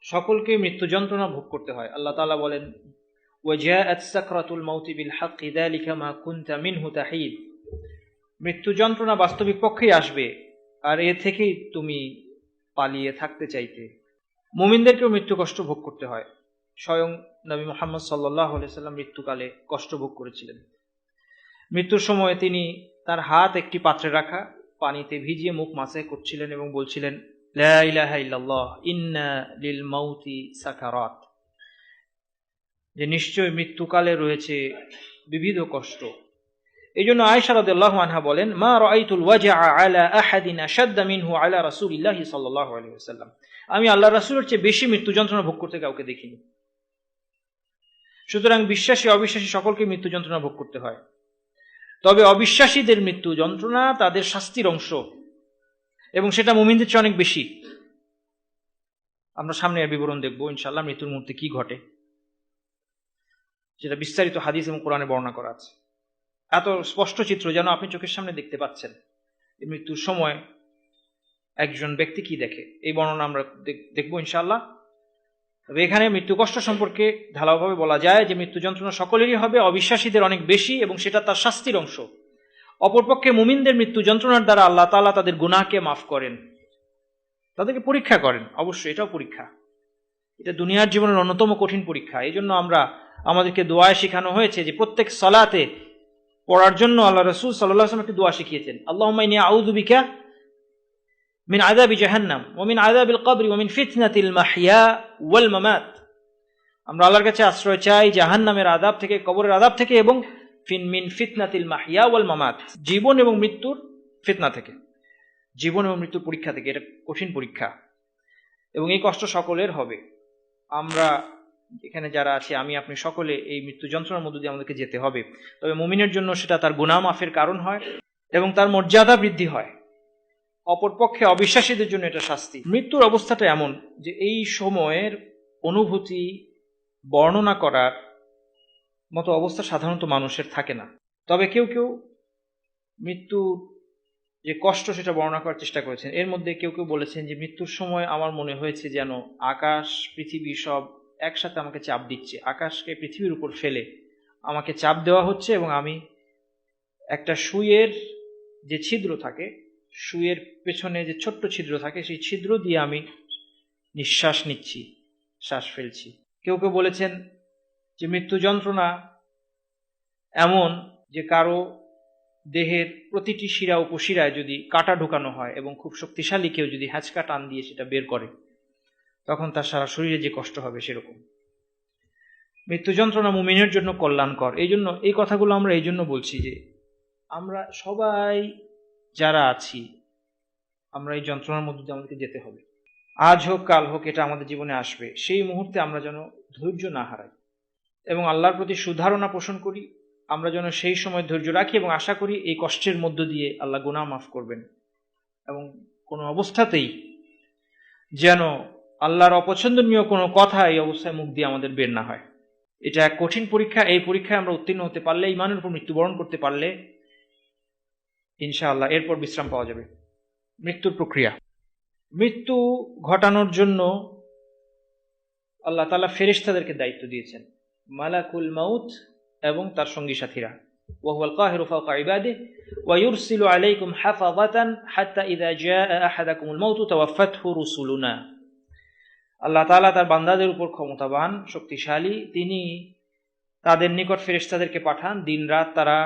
সকলকে মৃত্যু যন্ত্রণা ভোগ করতে হয়। আল্লাহ তাআলা বলেন ওয়াজাআত সাকরাতুল মাউতি বিল হাক্কি যালিকা মা কুনতা মিনহু তাহিদ, মৃত্যু যন্ত্রণা বাস্তবিক পক্ষেই আসবে, আর এ থেকেই তুমি পালিয়ে থাকতে চাইতে। মুমিনদেরকেও মৃত্যু কষ্ট ভোগ করতে হয়। স্বয়ং নবী মুহাম্মদ সাল্লাল্লাহু আলাইহি সাল্লাম মৃত্যুকালে কষ্ট ভোগ করেছিলেন। মৃত্যুর সময় তিনি তার হাত একটি পাত্রে রাখা পানিতে ভিজিয়ে মুখ মাসাহ করছিলেন এবং বলছিলেন লা ইলাহা ইল্লাল্লাহ ইন্না লিল মাউতি সাকারাত, যে নিশ্চয় মৃত্যুকালে রয়েছে বিবিধ কষ্ট। এই জন্য আয়েশা রাদিয়াল্লাহু আনহা বলেন মা রাআইতুল ওয়াজআ আলা আহাদিন আশাদ্দা মিনহু আলা রাসূলিল্লাহি সাল্লাল্লাহু আলাইহি ওয়াসাল্লাম, আমি আল্লাহর রাসূলের চেয়ে বেশি মৃত্যু যন্ত্রণা ভোগ করতে কাউকে দেখিনি। সুতরাং বিশ্বাসী অবিশ্বাসী সকলকে মৃত্যু যন্ত্রণা ভোগ করতে হয়। তবে অবিশ্বাসীদের মৃত্যু যন্ত্রণা তাদের শাস্তির অংশ, এবং সেটা মুমিনদের চেয়ে অনেক বেশি। আমরা সামনে এর বিবরণ দেখবো ইনশাআল্লাহ, মৃত্যুর মুহূর্তে কি ঘটে, যেটা বিস্তারিত হাদিস এবং কোরআনে বর্ণনা করা আছে। এত স্পষ্ট চিত্র যেন আপনি চোখের সামনে দেখতে পাচ্ছেন। এই মৃত্যুর সময় একজন ব্যক্তি কি দেখে, এই বর্ণনা আমরা দেখবো ইনশাআল্লাহ। তবে এখানে মৃত্যু কষ্ট সম্পর্কে ঢালাওভাবে বলা যায় যে মৃত্যু যন্ত্রণা সকলেরই হবে, অবিশ্বাসীদের অনেক বেশি, এবং সেটা তার শাস্তির অংশ। অপরপক্ষে মুমিনদের মৃত্যু যন্ত্রণার দ্বারা আল্লাহ তাআলা তাদের গুনাহকে মাফ করেন, তাদেরকে পরীক্ষা করেন। অবশ্যই এটাও পরীক্ষা, এটা দুনিয়ার জীবনের অন্যতম কঠিন পরীক্ষা। এই জন্য আমাদেরকে দোয়ায় শেখানো হয়েছে যে প্রত্যেক সালাতে পড়ার জন্য আল্লাহ রাসূল সাল্লাল্লাহু আলাইহি ওয়াসাল্লাম একটি দোয়া শিখিয়েছেন, আল্লাহুম্মা ইন্নী আউযু বিকা মিন আযাবি জাহান্নাম ওয়া মিন আযাবিল কবরি ওয়া মিন ফিতনাতিল মাহইয়া ওয়াল মামাত। আমরা আল্লাহর কাছে আশ্রয় চাই জাহান্নামের আযাব থেকে, কবরের আযাব থেকে, এবং মিন ফিতনাতিল মাহইয়া ওয়াল মামাত, জীবন এবং মৃত্যুর ফিতনা থেকে, জীবন এবং মৃত্যুর পরীক্ষা থেকে। এটা কঠিন পরীক্ষা এবং এই কষ্ট সকলের হবে। আমরা এখানে যারা আছি, আমি আপনি সকলে এই মৃত্যু যন্ত্রণার মধ্য দিয়ে আমাদেরকে যেতে হবে। তবে মুমিনের জন্য সেটা তার গুনাহ মাফের কারণ হয় এবং তার মর্যাদা বৃদ্ধি হয়। অপরপক্ষে অবিশ্বাসীদের জন্য এটা শাস্তি। মৃত্যুর অবস্থাটা এমন যে এই সময়ের অনুভূতি বর্ণনা করার মতো অবস্থা সাধারণত মানুষের থাকে না। তবে কেউ কেউ মৃত্যুর যে কষ্ট সেটা বর্ণনা করার চেষ্টা করেছেন। এর মধ্যে কেউ কেউ বলেছেন যে মৃত্যুর সময় আমার মনে হয়েছে যেন আকাশ পৃথিবী সব একসাথে আমাকে চাপ দিচ্ছে, আকাশকে পৃথিবীর উপর ফেলে আমাকে চাপ দেওয়া হচ্ছে, এবং আমি একটা সুইয়ের যে ছিদ্র থাকে, সুইয়ের পেছনে যে ছোট্ট ছিদ্র থাকে, সেই ছিদ্র দিয়ে আমি নিঃশ্বাস নিচ্ছি, শ্বাস ফেলছি। কেউ কেউ বলেছেন যে মৃত্যু যন্ত্রণা এমন যে কারো দেহের প্রতিটি শিরা উপশিরায় যদি কাঁটা ঢোকানো হয় এবং খুব শক্তিশালী কেউ যদি হ্যাঁচকা টান দিয়ে সেটা বের করে, তখন তার সারা শরীরে যে কষ্ট হবে সেরকম। মৃত্যু যন্ত্রণা মুমিনের জন্য কল্যাণকর। এই জন্য এই কথাগুলো আমরা এই জন্য বলছি যে আমরা সবাই যারা আছি, আমরা এই যন্ত্রণার মধ্যে দিয়ে আমাদেরকে যেতে হবে। আজ হোক কাল হোক এটা আমাদের জীবনে আসবে। সেই মুহূর্তে আমরা যেন ধৈর্য না হারাই এবং আল্লাহর প্রতি সুধারণা পোষণ করি। আমরা যেন সেই সময় ধৈর্য রাখি এবং আশা করি এই কষ্টের মধ্য দিয়ে আল্লাহ গুনাহ মাফ করবেন, এবং কোনো অবস্থাতেই যেন আল্লাহর অপছন্দনীয় কোনো কথা এই অবস্থায় মুখ দিয়ে আমাদের বের না হয়। এটা এক কঠিন পরীক্ষা। এই পরীক্ষায় আমরা উত্তীর্ণ হতে পারলে, ঈমানের উপর মৃত্যুবরণ করতে পারলে ইনশাআল্লাহ এরপর বিশ্রাম পাওয়া যাবে। মৃত্যুর প্রক্রিয়া। মৃত্যু ঘটানোর জন্য আল্লাহ তাআলা ফেরেশতাদেরকে দায়িত্ব দিয়েছেন, মালাকুল মাউত এবং তার সঙ্গী সাথীরা। ওয়া হুয়াল কাহিরু ফাওকা ইবাদিহি ওয়া ইউরসিলু আলাইকুম হাফাযাতান হাত্তা ইযা জাআ আহাদাকুমুল মাউতু তাওয়াফাতহু রুসুলুনা। আল্লাহ তাআলা তার বান্দাদের উপর ক্ষমতাবান, শক্তিশালী। তিনি তাদের নিকট ফেরেশতাদেরকে পাঠান, দিনরাত তারা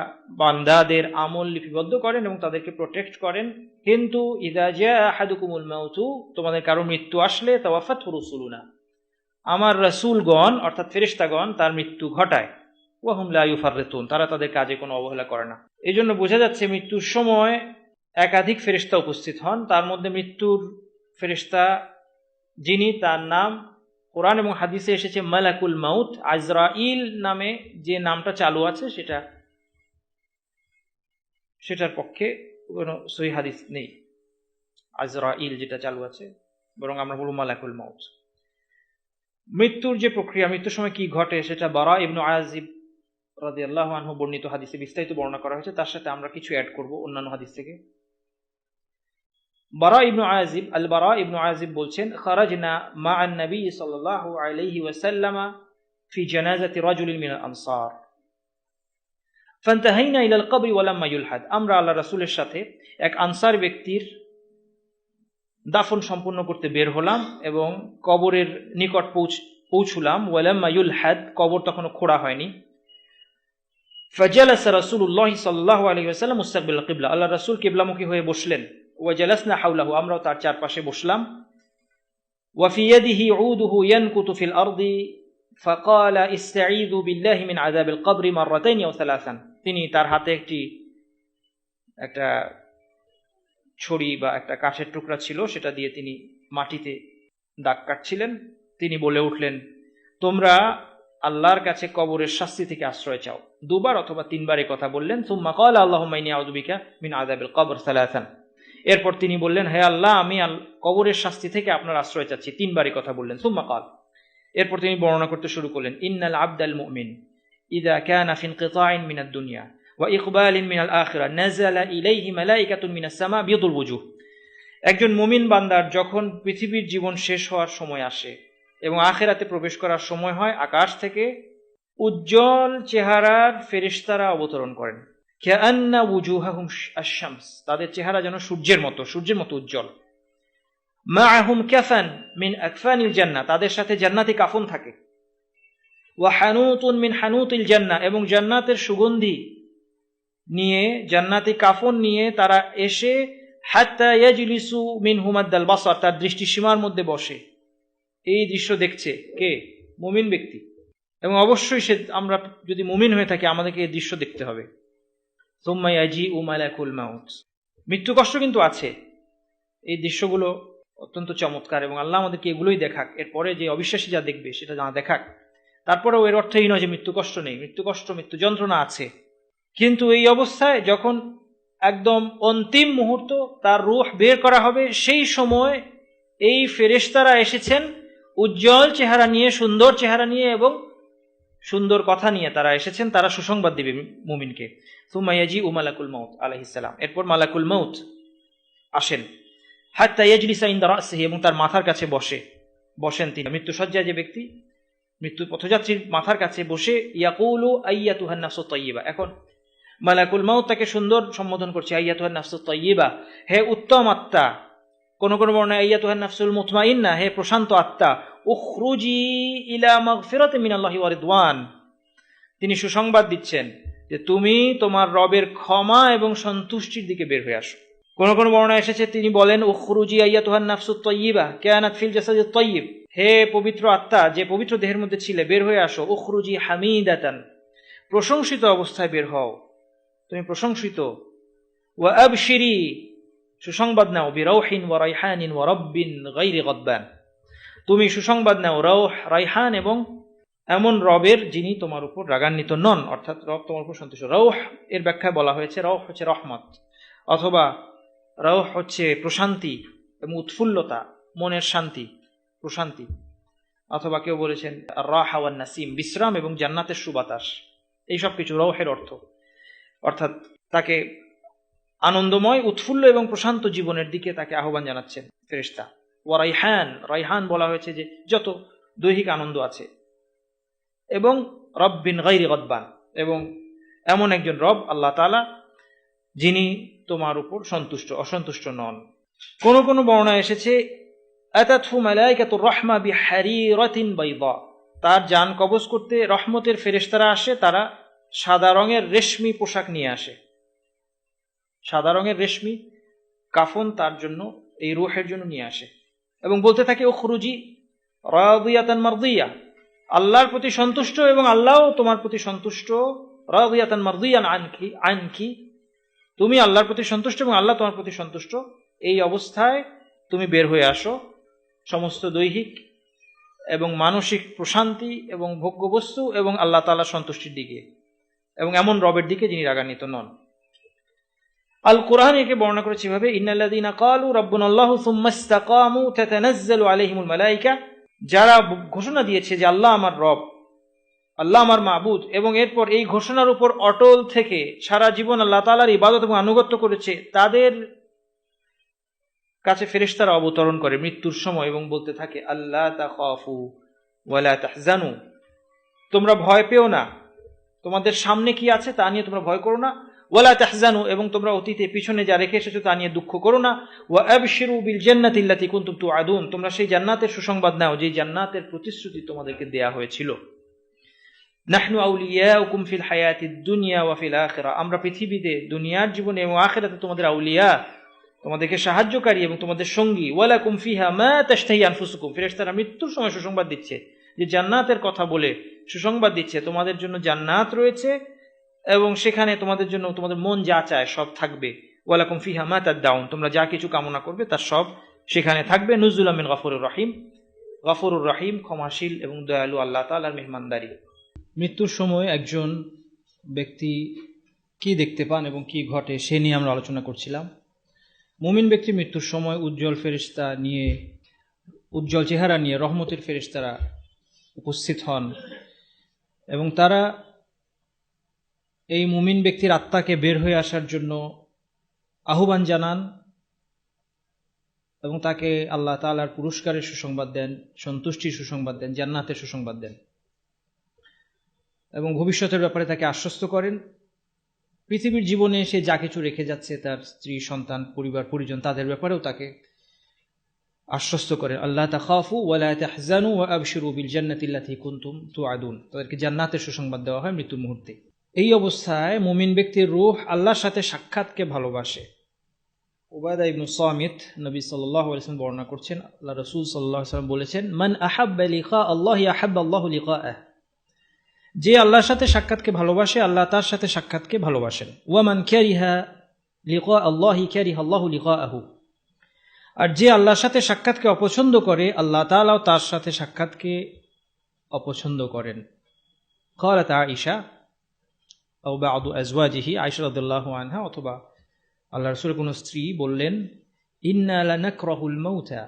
বান্দাদের আমল লিপিবদ্ধ করেন এবং তাদেরকে প্রোটেক্ট করেন। কিন্তু ইযা জাআ আহাদুকুমুল মাউতু, তোমাদের কারো মৃত্যু আসলে, তাওয়াফাতহু রুসুলুনা, আমার রাসূলগণ অর্থাৎ ফেরেশতাগণ তার মৃত্যু ঘটায়। ওয়া হুম লা ইউফাররিতুন, তারা তাদের কাজে কোনো অবহেলা করে না। এই জন্য বোঝা যাচ্ছে মৃত্যুর সময় একাধিক ফেরেশতা উপস্থিত হন। তার মধ্যে মৃত্যুর ফেরেশতা যিনি, তার নাম কোরআন এবং হাদিসে এসেছে মালাকুল মাউত। আজরাইল নামে যে নামটা চালু আছে সেটার পক্ষে কোনো সহিহ হাদিস নেই। আজরাইল যেটা চালু আছে, বরং আমরা বলবো মালাকুল মাউত। মৃত্যুর যে প্রক্রিয়া, মৃত্যুর সময় কি ঘটে, সেটা বারা ইবনে আযিব রাদিয়াল্লাহু আনহু বর্ণিত হাদিসে বিস্তারিত বর্ণনা করা হয়েছে। তার সাথে আমরা কিছু অ্যাড করব অন্যান্য হাদিস থেকে। বারা ইবনে আযিব বলছেন, খারাজনা মা'আন নবী সাল্লাল্লাহু আলাইহি ওয়াসাল্লাম ফি জানাজাতি রাজুলিন মিনাল আনসার ফান্তাহাইনা ইলাল কবরি ওয়া লাম্মা ইউলহাদ। আমরা আল্লাহর রাসূলের সাথে এক আনসার ব্যক্তির দাফন সম্পন্ন করতে বের হলাম এবং কবরের নিকট পৌঁছলাম। ওয়া লাম্মা ইউলহাদ, কবর তখনো খোঁড়া হয়নি। ফাজালাসা রাসূলুল্লাহ সাল্লাল্লাহু আলাইহি ওয়াসাল্লাম মুস্তাকবিল কিবলা, আল্লাহর রাসূল কিবলামুখী হয়ে বসলেন। ওয়া জালাসনা হাওলাহু, আমরাও তার চারপাশে বসলাম। ওয়া ফি ইয়াদিহি উদুহু ইয়ানকুতু ফিল আরদি ফাকালা ইসতাঈযু বিল্লাহি মিন আযাবিল কবরি মাররাতাইন আও সালাসান। তিনি তার হাতে একটা ছড়ি বা একটা কাঠের টুকরা ছিল, সেটা দিয়ে তিনি মাটিতে দাগ কাটছিলেন। তিনি বলে উঠলেন, তোমরা আল্লাহর কাছে কবরের শাস্তি থেকে আশ্রয় চাও। দুবার অথবা তিনবার এই কথা বললেন। সুম্মা ক্বালা আল্লাহুম্মা ইন্নী আউযু বিকা মিন আযাবিল কবর সালাসান। এরপর তিনি বললেন, হে আল্লাহ, আমি কবরের শাস্তি থেকে আপনার আশ্রয় চাচ্ছি। তিনবার এই কথা বললেন। সুম্মা ক্বাল, এরপর তিনি বর্ণনা করতে শুরু করলেন, ইন্নাল আবদাল মুমিন ইযা কানা ফি ইনকিতাইন মিনাদ দুনিয়া ওয়া ইকবালিন মিনাল আখিরা নাযালা ইলাইহি মালাইকাতুন মিনাস সামা বিয়াদুল ওজুহ। একজন মুমিন বান্দার যখন পৃথিবীর জীবন শেষ হওয়ার সময় আসে এবং আখিরাতে প্রবেশ করার সময় হয়, আকাশ থেকে উজ্জ্বল চেহারার ফেরেশতারা অবতরণ করেন। কাআন্না ওয়ুজুহাহুম আশ-শামস, তাদের চেহারা যেন সূর্যের মতো উজ্জ্বল। মাআহুম কাফান মিন আকফানিল জান্নাহ, তাদের সাথে জান্নাতি কাফন থাকে। ওয়া হানুতুন মিন হানুতিল জান্নাহ, এবং জান্নাতের সুগন্ধি নিয়ে, জান্নাতি কাফন নিয়ে তারা এসে হাত্তা ইয়াজলিসু মিনহুম আদ-দাল বাসার, তার দৃষ্টিসীমার মধ্যে বসে। এই দৃশ্য দেখছে কে? মুমিন ব্যক্তি। এবং অবশ্যই আমরা যদি মুমিন হয়ে থাকি আমাদেরকে এই দৃশ্য দেখতে হবে। সুম্মা ইয়াজিউ মালাকুল মাউত, মৃত্যু কষ্ট কিন্তু আছে। এই দৃশ্যগুলো অত্যন্ত চমৎকার এবং আল্লাহ আমাদেরকে এগুলোই দেখাক। এরপরে যে অবিশ্বাসী যা দেখবে সেটা না দেখাক। তারপরেও এর অর্থ এই নয় যে মৃত্যু কষ্ট নেই, মৃত্যু কষ্ট, মৃত্যু যন্ত্রণা আছে। কিন্তু এই অবস্থায় যখন একদম অন্তিম মুহূর্ত, তার রূহ বের করা হবে, সেই সময় এই ফেরেশতারা এসেছেন উজ্জ্বল চেহারা নিয়ে, সুন্দর চেহারা নিয়ে এবং সুন্দর কথা নিয়ে তারা এসেছেন। তারা সুসংবাদ দিবে মুমিনকে। সুম্মা ইয়াজিউ মালাকুল মাউত আলাইহিস সালাম, এরপর মালাকুল মাউত আসেন। হাত্তা ইয়াজলিসা ইনদা রাসিহি, এবং তার মাথার কাছে বসেন তিনি। মৃত্যুসজ্জায় যে ব্যক্তি, মৃত্যু পথযাত্রীর মাথার কাছে বসে ইয়াকুলু আইয়াতুহান নাফসুত তাইয়্যিবা, এখন মালাকুল মাউত তাকে সুন্দর সম্বোধন করছে, আইয়াতুহান নাফসুত তাইয়্যিবা, হে উত্তম আত্মা। কোন কোন বর্ণনায় আইয়াতুহান নাফসুল মুতমাইন্না, হে প্রশান্ত আত্মা। উখরুজি ইলা মাগফিরাতিন মিনাল্লাহি ওয়া রিদওয়ান, তিনি সুসংবাদ দিচ্ছেন যে তুমি তোমার রবের ক্ষমা এবং সন্তুষ্টির দিকে বের হয়ে আসো। কোন কোন বর্ণনায় এসেছে তিনি বলেন উখরুজি আইয়াতুহান নাফসুত তাইয়্যিবা কানাত ফিল জাসাদিত তাইয়্যিব, হে পবিত্র আত্মা যে পবিত্র দেহের মধ্যে ছিলে, বের হয়ে আসো। উখরুজি হামিদাতান, প্রশংসিত অবস্থায় বের হও, তুমি প্রশংসিত। ওয়া আবশিরি, সুসংবাদ নাও। বিরাউহিন ওয়া রাইহানিন ওয়া রাব্বিন গায়রি গাদবান, তুমি সুসংবাদ নাও রাউহ, রাইহান এবং এমন রবের যিনি তোমার উপর রাগান্বিত নন, অর্থাৎ রব তোমার উপর সন্তুষ্ট। রাউহ এর ব্যাখ্যায় বলা হয়েছে রাউহ হচ্ছে রহমত, অথবা রাউহ হচ্ছে প্রশান্তি এবং উৎফুল্লতা, মনের শান্তি, প্রশান্তি। অথবা কেউ বলেছেন রাহা ওয়ান নাসিম, বিশ্রাম এবং জান্নাতের সুবাতাস, এইসব কিছু রাউহের অর্থ। অর্থাৎ তাকে আনন্দময়, উৎফুল্ল এবং প্রশান্ত জীবনের দিকে তাকে আহ্বান জানাচ্ছেন ফেরেশতা। ওয়া রাইহান, রাইহান বলা হয়েছে যে যত দৈহিক আনন্দ আছে। এবং রব্বিন গায়রি গাদবান, এবং এমন একজন রব আল্লাহ তাআলা যিনি তোমার উপর সন্তুষ্ট, অসন্তুষ্ট নন। কোন কোন বর্ণনায় এসেছে আতাতহু মালাইকাতুর রাহমা বিহারিরাতিন বাইদা, তার জান কবজ করতে রহমতের ফেরেশতারা আসে, তারা সাদা রঙের রেশমি পোশাক নিয়ে আসে। সাদা রঙের রেশমি কাফন তার জন্য, এই রূহের জন্য নিয়ে আসে এবং বলতে থাকে উখরুজি রাদিয়াতান মারদিয়া, আল্লাহর প্রতি সন্তুষ্ট এবং আল্লাহও তোমার প্রতি সন্তুষ্ট। রাদিয়াতান মারদিয়ান আনকি, তুমি আল্লাহর প্রতি সন্তুষ্ট এবং আল্লাহ তোমার প্রতি সন্তুষ্ট। এই অবস্থায় তুমি বের হয়ে আসো সমস্ত দৈহিক এবং মানসিক প্রশান্তি এবং ভোগ্যবস্তু এবং আল্লাহ তাআলার সন্তুষ্টির দিকে, এবং এমন রবের দিকে যিনি রাগান্বিত নন। আল কোরআন একে বর্ণনা করেছে এভাবে, ইন্নাল্লাযীনা ক্বালু রাব্বুনাল্লাহু সুম্মা ইসতাকামু তাতানাজ্জালু আলাইহিমুল মালায়েকা, যারা ঘোষণা দিয়েছে যে আল্লাহ আমার রব, আল্লাহ আমার মাবুদ, এবং এরপর এই ঘোষণার উপর অটল থেকে সারা জীবন আল্লাহ তাআলার ইবাদত এবং আনুগত্য করেছে, তাদের কাছে ফেরেশতারা অবতরণ করে মৃত্যুর সময় এবং বলতে থাকে আল্লা তাখাফু ওয়ালা তাহজানু, তোমরা ভয় পেও না, তোমাদের সামনে কি আছে তা নিয়ে তোমরা ভয় করো না। ওয়ালা তাহজানু, এবং তোমরা অতীতে পিছনে যা রেখে এসেছো তা নিয়ে দুঃখ করো না। ওয়া আবশিরু বিল জান্নাতি আল্লাতী কুনতুম তুআদুন, তোমরা সেই জান্নাতের সুসংবাদ নাও যে জান্নাতের প্রতিশ্রুতি তোমাদেরকে দেয়া হয়েছিল। নাহনু আউলিয়াউকুম ফিল হায়াতিদ দুনিয়া ওয়া ফিল আখিরা, আমরা পৃথিবীতে, দুনিয়ার জীবনে এবং আখিরাতে তোমাদের আউলিয়া, তোমাদেরকে সাহায্যকারী এবং তোমাদের সঙ্গী। ওয়ালাকুম ফিহা মা তাশতাহি আনফুসুকুম, ফেরেশতারা মৃত্যুর সময় সুসংবাদ দিচ্ছে, যে জান্নাতের কথা বলে সুসংবাদ দিচ্ছে তোমাদের জন্য জান্নাত রয়েছে এবং সেখানে তোমাদের জন্য তোমাদের মন যা চায় সব থাকবে। ওয়ালাকুম ফিহা মা তাদউন, তোমরা যা কিছু কামনা করবে তার সব সেখানে থাকবে। নুজুলাম মিন গফুরুর রহিম, গফুরুর রহিম ক্ষমাশীল এবং দয়ালু আল্লাহ তাআলার মেহমানদারি। মৃত্যুর সময় একজন ব্যক্তি কি দেখতে পান এবং কি ঘটে সে নিয়ে আমরা আলোচনা করছিলাম। মুমিন ব্যক্তি মৃত্যুর সময় উজ্জ্বল ফেরেশতা নিয়ে, উজ্জ্বল চেহারা নিয়ে রহমতের ফেরেশতারা উপস্থিত হন এবং তারা এই মুমিন ব্যক্তির আত্মাকে বের হয়ে আসার জন্য আহ্বান জানান এবং তাকে আল্লাহ তাআলার পুরস্কারের সুসংবাদ দেন, সন্তুষ্টির সুসংবাদ দেন, জান্নাতের সুসংবাদ দেন এবং ভবিষ্যতের ব্যাপারে তাকে আশ্বস্ত করেন। পৃথিবীর জীবনে সে যা কিছু রেখে যাচ্ছে, তার স্ত্রী, সন্তান, পরিবার পরিজন, তাদের ব্যাপারেও তাকে আশ্বস্ত করেন। আল্লাহ তাখাফু ওয়া লা তাহজানু ওয়া আবশিরু বিল জান্নাতি আল্লাতী কুনতুম তুআদুন। তাদেরকে জান্নাতের সুসংবাদ দেওয়া হয় মৃত্যুর মুহূর্তে। এই অবস্থায় মুমিন ব্যক্তির রূহ আল্লাহর সাথে সাক্ষাৎকে ভালোবাসে। উবাদা ইবনে সামিত নবী সাল্লাল্লাহু আলাইহি ওয়াসাল্লাম বর্ণনা করছেন, আল্লাহ রাসূল সাল্লাল্লাহু আলাইহি ওয়াসাল্লাম বলেছেন, মান আহাব্বা লিকা আল্লাহি আহাব্বা আল্লাহু লিকাআহ। যে আল্লাহর সাথে সাক্ষাৎকে ভালোবাসে, আল্লাহ তার সাথে সাক্ষাৎকে ভালোবাসেন। ওয়া মান কারিহা লিকা আল্লাহি কারিহা আল্লাহু লিকাআহু। আর যে আল্লাহর সাথে সাক্ষাৎকে অপছন্দ করে, আল্লাহ তাআলাও তার সাথে সাক্ষাৎকে অপছন্দ করেন। ক্বালাত আয়েশা আও বা'দু আজওয়াজিহি, আয়েশা রাদিয়াল্লাহু আনহা অথবা আল্লাহর রাসূলের কোন স্ত্রী বললেন, ইন্না লানাকরাহুল মাউতা।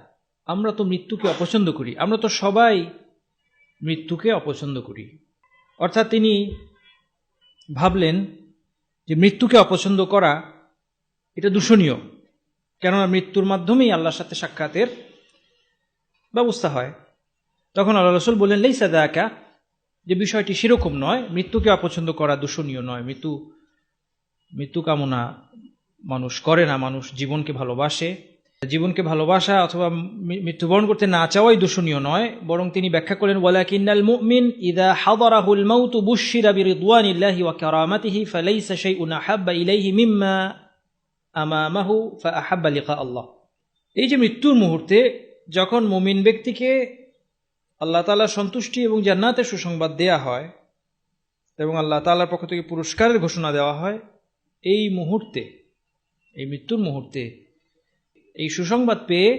আমরা তো মৃত্যুকে অপছন্দ করি, আমরা তো সবাই মৃত্যুকে অপছন্দ করি। অর্থাৎ তিনি ভাবলেন যে মৃত্যুকে অপছন্দ করা এটা দূষণীয়, কেননা মৃত্যুর মাধ্যমেই আল্লাহর সাথে সাক্ষাতের ব্যবস্থা হয়। তখন আল্লাহ রাসূল বললেন, লাইসা যাকা, যে বিষয়টি সেরকম নয়, মৃত্যুকে অপছন্দ করা দূষণীয় নয়। মৃত্যু কামনা মানুষ করে না, মানুষ জীবনকে ভালোবাসে। জীবনকে ভালোবাসা অথবা মৃত্যুবরণ করতে না চাওয়াই দূষণীয় নয়, বরং তিনি ব্যাখ্যা করলেন, ওয়ালাকিন্নাল মুমিন ইযা হাদারাহুল মাউতু বুশশিরা বিরিদওয়ানিল্লাহি ওয়া কারামাতিহি ফালাইসা শাইউন আহাব্বা ইলাইহি মিম্মা আমামাহু ফাআহাব্বা লিকা আল্লাহ। এই যে মৃত্যুর মুহূর্তে যখন মুমিন ব্যক্তিকে আল্লাহ তাআলার সন্তুষ্টি এবং জান্নাতের সুসংবাদ দেয়া হয় এবং আল্লাহ তাআলার পক্ষ থেকে পুরস্কারের ঘোষণা দেওয়া হয়, এই মুহূর্তে, এই মৃত্যুর মুহূর্তে এই সুসংবাদ পেয়ে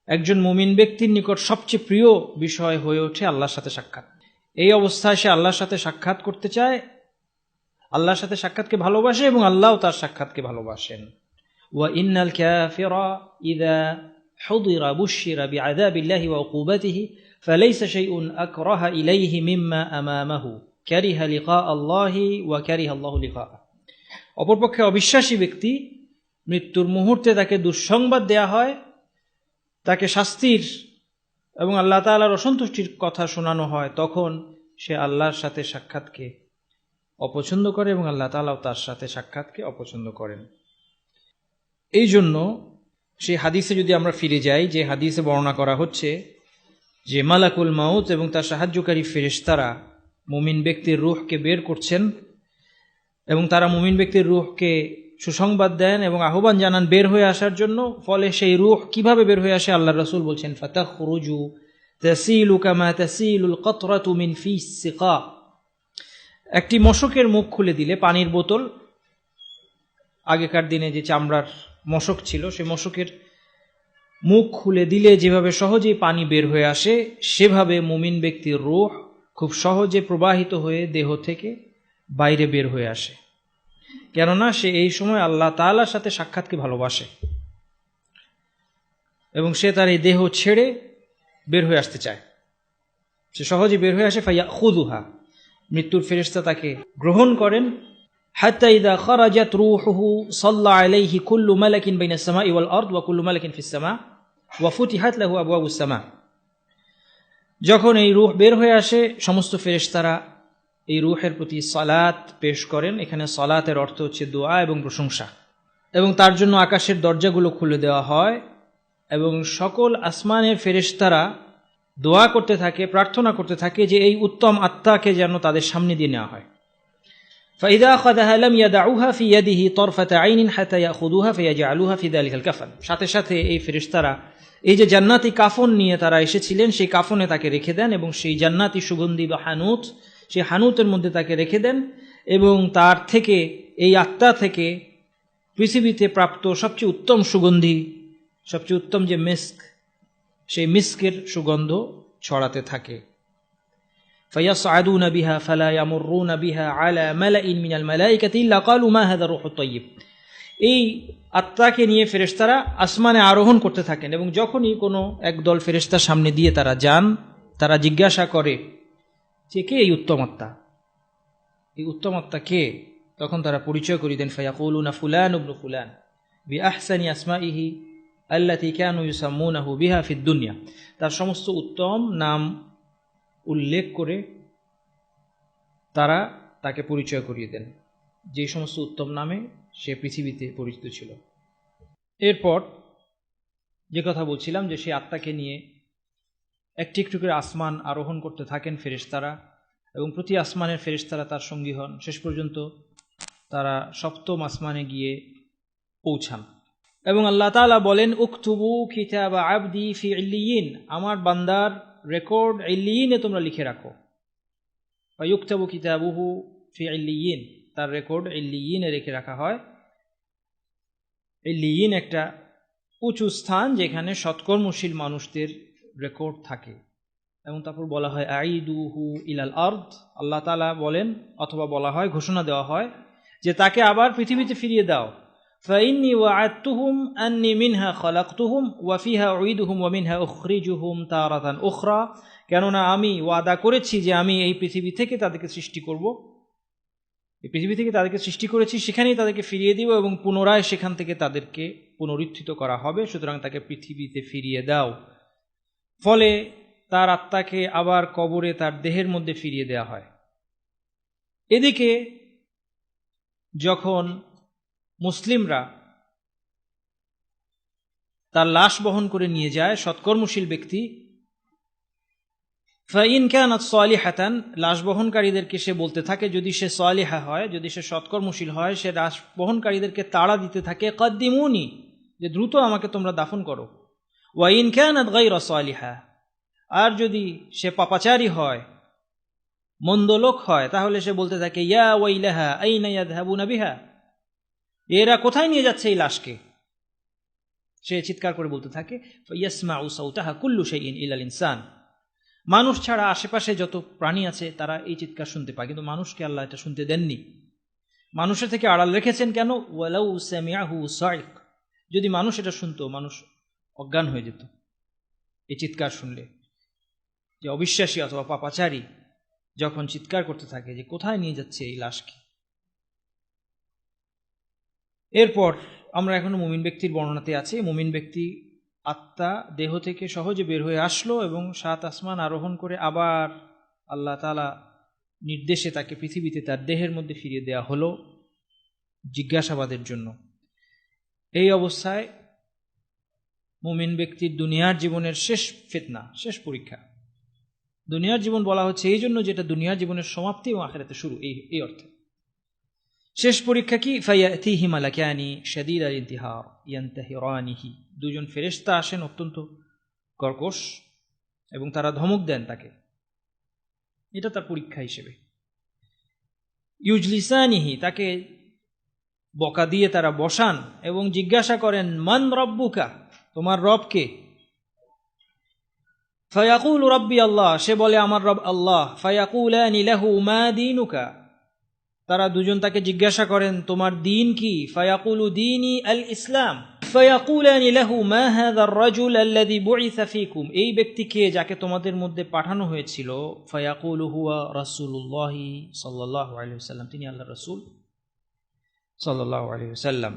একজন মুমিন ব্যক্তির নিকট সবচেয়ে প্রিয় বিষয় হয়ে ওঠে আল্লাহর সাথে সাক্ষাৎ। এই অবস্থায় সে আল্লাহর সাথে সাক্ষাৎ করতে চায়, আল্লাহর সাথে সাক্ষাৎকে ভালোবাসে এবং আল্লাহও তার সাক্ষাৎকে ভালোবাসেন। ওয়া ইন্নাল কাফিরা ইযা হুদিরা বুশিরা বিআযাবিল্লাহি ওয়া উকুবাতিহি ফালাইসা শাইউন আকরাহা ইলাইহি মিম্মা আমামাহু কারিহা লিকা আল্লাহি ওয়া কারিহা আল্লাহু লিকাআহ। অপরপক্ষে অবিশ্বাসী ব্যক্তি মৃত্যুর মুহূর্তে তাকে দুঃসংবাদ দেয়া হয়, তাকে শাস্তির এবং আল্লাহ তাআলার অসন্তুষ্টির কথা শোনানো হয়, তখন সে আল্লাহর সাথে সাক্ষাৎকে অপছন্দ করে এবং আল্লাহ তাআলাও তার সাথে সাক্ষাৎকে অপছন্দ করেন। এই জন্য সেই হাদিসে যদি আমরা ফিরে যাই, যে হাদিসে বর্ণনা করা হচ্ছে যে মালাকুল মাউত এবং তার সাহায্যকারী ফেরেশতারা মুমিন ব্যক্তির রূহকে বের করছেন এবং তারা মুমিন ব্যক্তির রূহকে সুসংবাদ দেন এবং আহ্বান জানান বের হয়ে আসার জন্য। ফলে সেই রূহ কিভাবে বের হয়ে আসে, আল্লাহর রাসূল বলছেন, ফাতাখরুজু তাসিলু কামা তাসিলুল কাতরাতু মিন ফিস সিকা। একটি মশকের মুখ খুলে দিলে, পানির বোতল, আগেকার দিনে যে চামড়ার মশক ছিল, সেই মশকের মুখ খুলে দিলে যেভাবে সহজেই পানি বের হয়ে আসে, সেভাবে মুমিন ব্যক্তির রূহ খুব সহজে প্রবাহিত হয়ে দেহ থেকে বাইরে বের হয়ে আসে, কেননা সে এই সময় আল্লাহ তাআলার সাথে সাক্ষাৎকে ভালোবাসে এবং সে তার এই দেহ ছেড়ে বের হয়ে আসতে চায়। সে সহজে বের হয়ে আসে। ফায়াখুযুহা, মৃত্যুর ফেরেশতা তাকে গ্রহণ করেন। হাত্তা ইযা খারাজাত রূহুহু সাল্লা আলাইহি কুল্লু মালাকিন বাইনাস সামাই ওয়াল আরদ ওয়া কুল্লু মালাকিন ফিস সামা ওয়া ফুতিহাত লাহু আবওয়াবুস সামা। যখন এই রূহ বের হয়ে আসে, সমস্ত ফেরেশতারা এই রূহের প্রতি সালাত পেশ করেন। এখানে সালাতের অর্থ হচ্ছে দোয়া এবং প্রশংসা, এবং তার জন্য আকাশের দরজাগুলো খুলে দেওয়া হয় এবং সকল আসমানের ফেরেশতারা দোয়া করতে থাকে, প্রার্থনা করতে থাকে যে এই উত্তম আত্মাকে যেন তাদের সামনে দিয়ে নেওয়া হয়। فإذا أخذها لم يدعوها في يده طرفة عين حتى يأخذوها فيجعلوها في ذلك الكفن। সাথে সাথে এই ফেরেশতারা এই যে জান্নাতি কাফন নিয়ে তারা এসেছিলেন, সেই কাফনে তাকে রেখে দেন এবং সেই জান্নাতি সুগন্ধি বা হানুত, সেই হানুতের মধ্যে তাকে রেখে দেন এবং তার থেকে, এই আত্মা থেকে পৃথিবীতে প্রাপ্ত সবচেয়ে উত্তম সুগন্ধি, সবচেয়ে উত্তম যে মিস্ক, সেই মিস্কের সুগন্ধ ছড়াতে থাকে। فيصعدون بها فلا يمرون بها على ملأ من الملائكة إلا قالوا ما هذا الروح الطيب। এই আত্মাকে নিয়ে ফেরেশতারা আসমানে আরোহণ করতে থাকেন এবং যখনই কোনো একদল ফেরেশতার সামনে দিয়ে তারা যান, তারা জিজ্ঞাসা করে যে কে এই উত্তম আত্মা, এই উত্তম আত্মা কে? তখন তারা পরিচয় করিয়ে দেন, ফায়াকুলুনা ফুলান ইবনু ফুলান বিআহসানি আসমাইহি আল্লাতী কানু ইউসাম্মুনাহু বিহা ফিদ দুনিয়া, তার সমস্ত উত্তম নাম উল্লেখ করে তারা তাকে পরিচয় করিয়ে দেন, যে সমস্ত উত্তম নামে সে পৃথিবীতে পরিচিত ছিল। এরপর যে কথা বলছিলাম যে সেই আত্মাকে নিয়ে একটি একটু করে আসমান আরোহণ করতে থাকেন ফেরেশতারা, এবং প্রতি আসমানের ফেরেশতারা তার সঙ্গী হন, শেষ পর্যন্ত তারা সপ্তম আসমানে গিয়ে পৌঁছান। এবং আল্লাহ তাআলা বলেন, উকতুবু কিতাবা আবদি ফি ইল্লিয়িন, আমার বান্দার রেকর্ড ইল্লিয়িনে তোমরা লিখে রাখো। ফায়ুকতাবু কিতাবুহু ফি ইল্লিয়িন, তার রেকর্ড ইল্লিয়িনে রেখে রাখা হয়। ইল্লিয়িন একটা উঁচু স্থান যেখানে সৎকর্মশীল মানুষদের রেকর্ড থাকে। এবং তারপর বলা হয় আইদুহু ইলাল আরদ, আল্লাহ তাআলা বলেন অথবা বলা হয়, ঘোষণা দেওয়া হয় যে তাকে আবার পৃথিবীতে ফিরিয়ে দাও। ফাইন্নী ওয়া'আদতুহুম আন্নী মিনহা খালাকতুহুম ওয়া ফিহা উঈদুহুম ওয়া মিনহা উখরিজুহুম তারাতান উখরা, কেননা আমি ওয়াদা করেছি যে আমি এই পৃথিবী থেকে তাদেরকে সৃষ্টি করব, এই পৃথিবী থেকে তাদেরকে সৃষ্টি করেছি, সেখানেই তাদেরকে ফিরিয়ে দিব এবং পুনরায় সেখান থেকে তাদেরকে পুনরুত্থিত করা হবে, সুতরাং তাকে পৃথিবীতে ফিরিয়ে দাও। ফলে তার আত্মাকে আবার কবরে তার দেহের মধ্যে ফিরিয়ে দেওয়া হয়। এদিকে যখন মুসলিমরা তার লাশ বহন করে নিয়ে যায় সৎকর্মশীল ব্যক্তি, ফাইন কানাত সালিহাতান, লাশ বহনকারীদেরকে সে বলতে থাকে, যদি সে সালিহা হয়, যদি সে সৎকর্মশীল হয়, সে লাশ বহনকারীদেরকে তাড়া দিতে থাকে, কদ্দিমুনি, যে দ্রুত আমাকে তোমরা দাফন করো। ওয়াইন কানাত গায়রা সালিহা, আর যদি সে পাপাচারী হয়, মন্দ লোক হয়, তাহলে সে বলতে থাকে, ইয়া ওয়াইলাহা আইনা ইয়াযহাবুনা বিহা, এরা কোথায় নিয়ে যাচ্ছে এই লাশকে, সে চিৎকার করে বলতে থাকে। ফায়াসমাউ সাউতাহা কুল্লু শাইইন ইল্লাল ইনসান, মানুষ ছাড়া আশেপাশে যত প্রাণী আছে তারা এই চিৎকার শুনতে পায়, কিন্তু মানুষকে আল্লাহ এটা শুনতে দেননি। মানুষের থেকে আড়াল রেখেছেন কেন? ওয়ালাউ সামিআহু সাইক, যদি মানুষ এটা শুনতো, মানুষ অজ্ঞান হয়ে যেত এই চিৎকার শুনলে। যে অবিশ্বাসী অথবা পাপাচারী যখন চিৎকার করতে থাকে যে কোথায় নিয়ে যাচ্ছে এই লাশকে। এরপর আমরা এখনো মুমিন ব্যক্তির বর্ণনাতে আছি। মুমিন ব্যক্তি আত্মা দেহ থেকে সহজে বের হয়ে আসলো এবং 7 আসমান আরোহণ করে আবার আল্লাহ তাআলা নির্দেশে তাকে পৃথিবীতে তার দেহের মধ্যে ফিরিয়ে দেওয়া হলো জিজ্ঞাসাবাদের জন্য। এই অবস্থায় মুমিন ব্যক্তির দুনিয়ার জীবনের শেষ ফিতনা, শেষ পরীক্ষা। দুনিয়ার জীবন বলা হচ্ছে এই জন্য যেটা দুনিয়ার জীবনের সমাপ্তি এবং আখিরাতে শুরু, এই অর্থে। শেষ পরীক্ষা কি? ফায়াতিহি মালাকানি শাদীদাল ইনতিহার ইয়ানতাহিরানিহি, দুজন ফেরেশতা আসেন অত্যন্ত কর্কশ এবং তারা ধমক দেন তাকে, এটা তার পরীক্ষা হিসেবে। ইউজলিসানিহি, তাকে বকা দিয়ে তারা বসান এবং জিজ্ঞাসা করেন, মান রব্বুকা, তোমার রব কে? ফায়াকুলু রাব্বি আল্লাহ, সে বলে আমার রব আল্লাহ। ফায়াকুলানি লাহু মা দীনুকা, তারা দুজন তাকে জিজ্ঞাসা করেন তোমার দিন কি? ফায়াকুলু দীনি আল ইসলাম। ফায়াকুলানি লাহু মা হাযার রাজুল আল্লাযী বুইসা ফীকুম, এই ব্যক্তি কে যাকে তোমাদের মধ্যে পাঠানো হয়েছিল? ফায়াকুলু হুয়া রাসূলুল্লাহ সাল্লাল্লাহু আলাইহি ওয়াসাল্লাম, তিনি আল্লাহর রাসূল সাল্লাল্লাহু আলাইহি ওয়াসাল্লাম।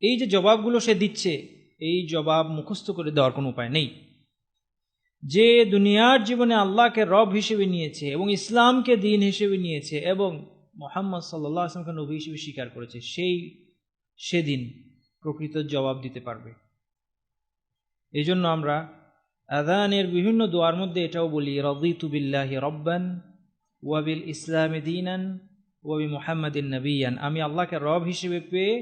এই যে জবাবগুলো সে দিচ্ছে, এই জবাব মুখস্থ করে দেওয়ার কোনো উপায় নেই। যে দুনিয়ার জীবনে আল্লাহকে রব হিসেবে নিয়েছে এবং ইসলামকে দিন হিসেবে নিয়েছে এবং মুহাম্মদ সাল্লাল্লাহু আলাইহি ওয়াসাল্লামকে নবী হিসেবে স্বীকার করেছে, সেই সেদিন প্রকৃত জবাব দিতে পারবে। এই জন্য আমরা আযানের বিভিন্ন দোয়ার মধ্যে এটাও বলি, রাদিতু বিল্লাহি রাব্বান ওয়া বিল ইসলামি দীনান ওয়া বিমুহাম্মাদিন নবিয়ান, আমি আল্লাহকে রব হিসেবে পেয়ে,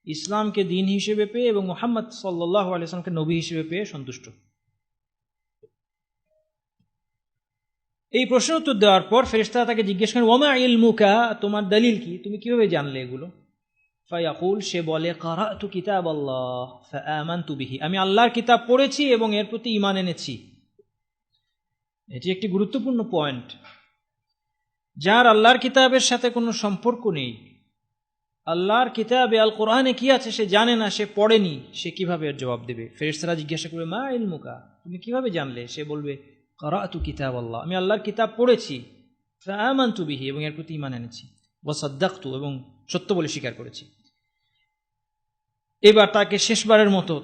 ইসলামকে দিন হিসেবে পেয়ে এবং মুহাম্মদ সাল্লাল্লাহু আলাইহি ওয়াসাল্লামকে নবী হিসেবে পেয়ে সন্তুষ্ট। এই প্রশ্ন উত্তর দেওয়ার পর ফেরেশতারা তাকে জিজ্ঞেস করেন, ওয়ামা ইলমুকা, তোমার দলিল কি, তুমি কিভাবে জানলে এগুলো? ফায়াকুল, সে বলে, কারাতু কিতাবাল্লাহ ফাআমানতু বিহি, আমি আল্লাহর কিতাব পড়েছি এবং এর প্রতি ঈমান এনেছি। এটি একটি গুরুত্বপূর্ণ পয়েন্ট। যার আল্লাহর কিতাবের সাথে কোনো সম্পর্ক নেই, আল্লাহর কিতাবে আল কোরআনে কি আছে সে জানে না, সে পড়েনি, সে কিভাবে এর জবাব দেবে? ফেরেশতারা জিজ্ঞাসা করবে, মা ইলমুকা, তুমি কিভাবে জানলে? সে বলবে, কারাতু কিতাবাল্লাহ, আমি আল্লাহর কিতাব পড়েছি, ফাআমানতু বিহি, এবং এর প্রতি ঈমান এনেছি, ওয়া সাদ্দাকতু, এবং সত্য বলে স্বীকার করেছি। এবার তাকে শেষবারের মতো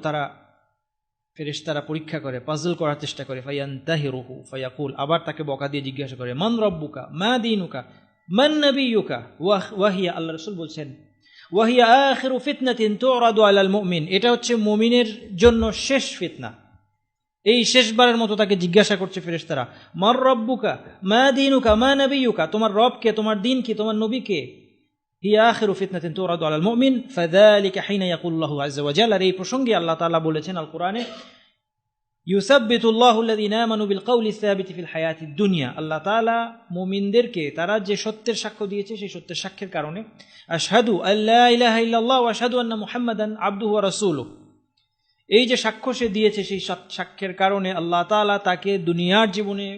ফেরেশতারা পরীক্ষা করে, পাজল করার চেষ্টা করে। ফায়ান্তাহিরুহু ফায়াকুল, আবার তাকে বকা দিয়ে জিজ্ঞাসা করে, মান রব্বুকা মা দীনুকা মান নবিয়ুকা। ওয়াহিয়া, আল্লাহ রাসূল বলছেন, ওয়াহিয়া আখিরু ফিতনাতিন তুরাদু আলাল মুমিন, এটা হচ্ছে মুমিনের জন্য শেষ ফিতনা। এই শেষবারের মতো তাকে জিজ্ঞাসা করছে ফেরেশতারা, মান রব্বুকা মা দীনুকা মা নবিয়ুকা, তোমার রব কে, তোমার দিন কি, তোমার নবী কে। হিয়া আখিরু ফিতনাতিন তুরাদু আলাল মুমিন ফাযালিকা হিনা ইয়াকুলুল্লাহু আযজা ওয়া জাল্লা। এই প্রসঙ্গে আল্লাহ তাআলা বলেছেন আল কোরআনে, ইউসাব্বিতুল্লাহু আল্লাযীনা আমানু বিল কওলি সাবিতি ফিল হায়াতিদ দুনিয়া। আল্লাহ তাআলা মুমিনদেরকে তারা যে সত্যের সাক্ষ্য দিয়েছে সেই সত্যের সাক্ষ্যের কারণে, আশহাদু আল্লা ইলাহা ইল্লাল্লাহ ওয়া আশহাদু আন্না মুহাম্মাদান আবদুহু ওয়া রাসূলুহু, এই যে সাক্ষ্য সে দিয়েছে সেই সাক্ষ্যের কারণে আল্লাহ তাআলা তাকে দুনিয়ার জীবনে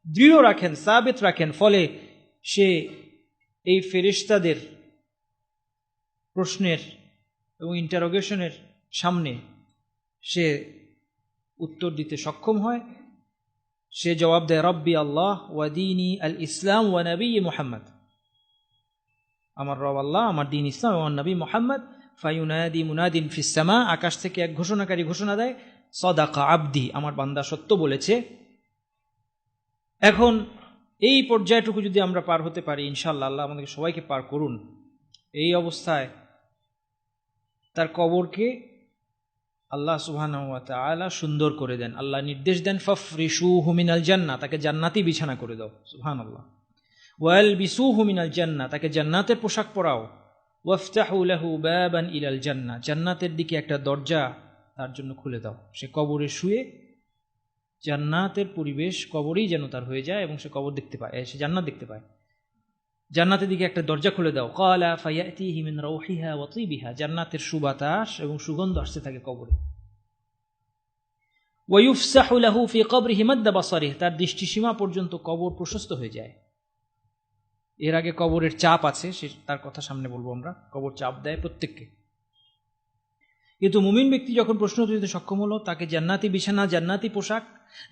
দৃঢ় রাখেন, সাবিত রাখেন। ফলে সে এই ফেরেশতাদের প্রশ্নের এবং ইন্টারোগেশনের সামনে সে উত্তর দিতে সক্ষম হয়। সে জবাব দেয়, রব্বি আল্লাহ ওয়া দীনি আল ইসলাম ওয়া নবী মুহাম্মদ, আমার রব আল্লাহ, আমার দিন ইসলাম এবং নবী মুহাম্মদ। ফায়ুনাদি মুনাদিন ফিস সামা, আকাশ থেকে এক ঘোষণাকারী ঘোষণা দেয়, সাদাকা আবদি, আমার বান্দা সত্য বলেছে। এখন এই পর্যায়টুকু যদি আমরা পার হতে পারি ইনশাআল্লাহ, আল্লাহ আমাদেরকে সবাইকে পার করুন, এই অবস্থায় তার কবরকে আল্লাহ সুবহানাহু ওয়া তাআলা সুন্দর করে দেন। আল্লাহ নির্দেশ দেন, ফাফরিশুহু মিনাল জান্নাহ, তাকে জান্নাতি বিছানা করে দাও। সুবহানাল্লাহ। ওয়ালবিসুহু মিনাল জান্নাহ, তাকে জান্নাতের পোশাক পরাও। ওয়াফতাহু লাহু বাবান ইলাল জান্নাহ, জান্নাতের দিকে একটা দরজা তার জন্য খুলে দাও। সে কবরে শুয়ে জান্নাতের পরিবেশ কবরেই যেন তার হয়ে যায় এবং সে কবর দেখতে পায়, সে জান্নাত দেখতে পায়। জান্নাতের দিকে একটা দরজা খুলে দাও। ক্বালা ফায়াতিহি মিন রাউহিহা ওয়া তিবিহা, জান্নাতের সুবাতাস এবং সুগন্ধ আসতে থাকে কবরে। ওয়া ইউফসাহু লাহু ফি কবরিহি মাদ্দা বাসারিহি, তার দৃষ্টিসীমা পর্যন্ত কবর প্রশস্ত হয়ে যায়। এর আগে কবরের চাপ আছে, সে তার কথা সামনে বলবো আমরা। কবর চাপ দেয় প্রত্যেককে, কিন্তু মুমিন ব্যক্তি যখন প্রশ্ন দিতে সক্ষম হলো, তাকে জান্নাতি বিছানা, জান্নাতি পোশাক,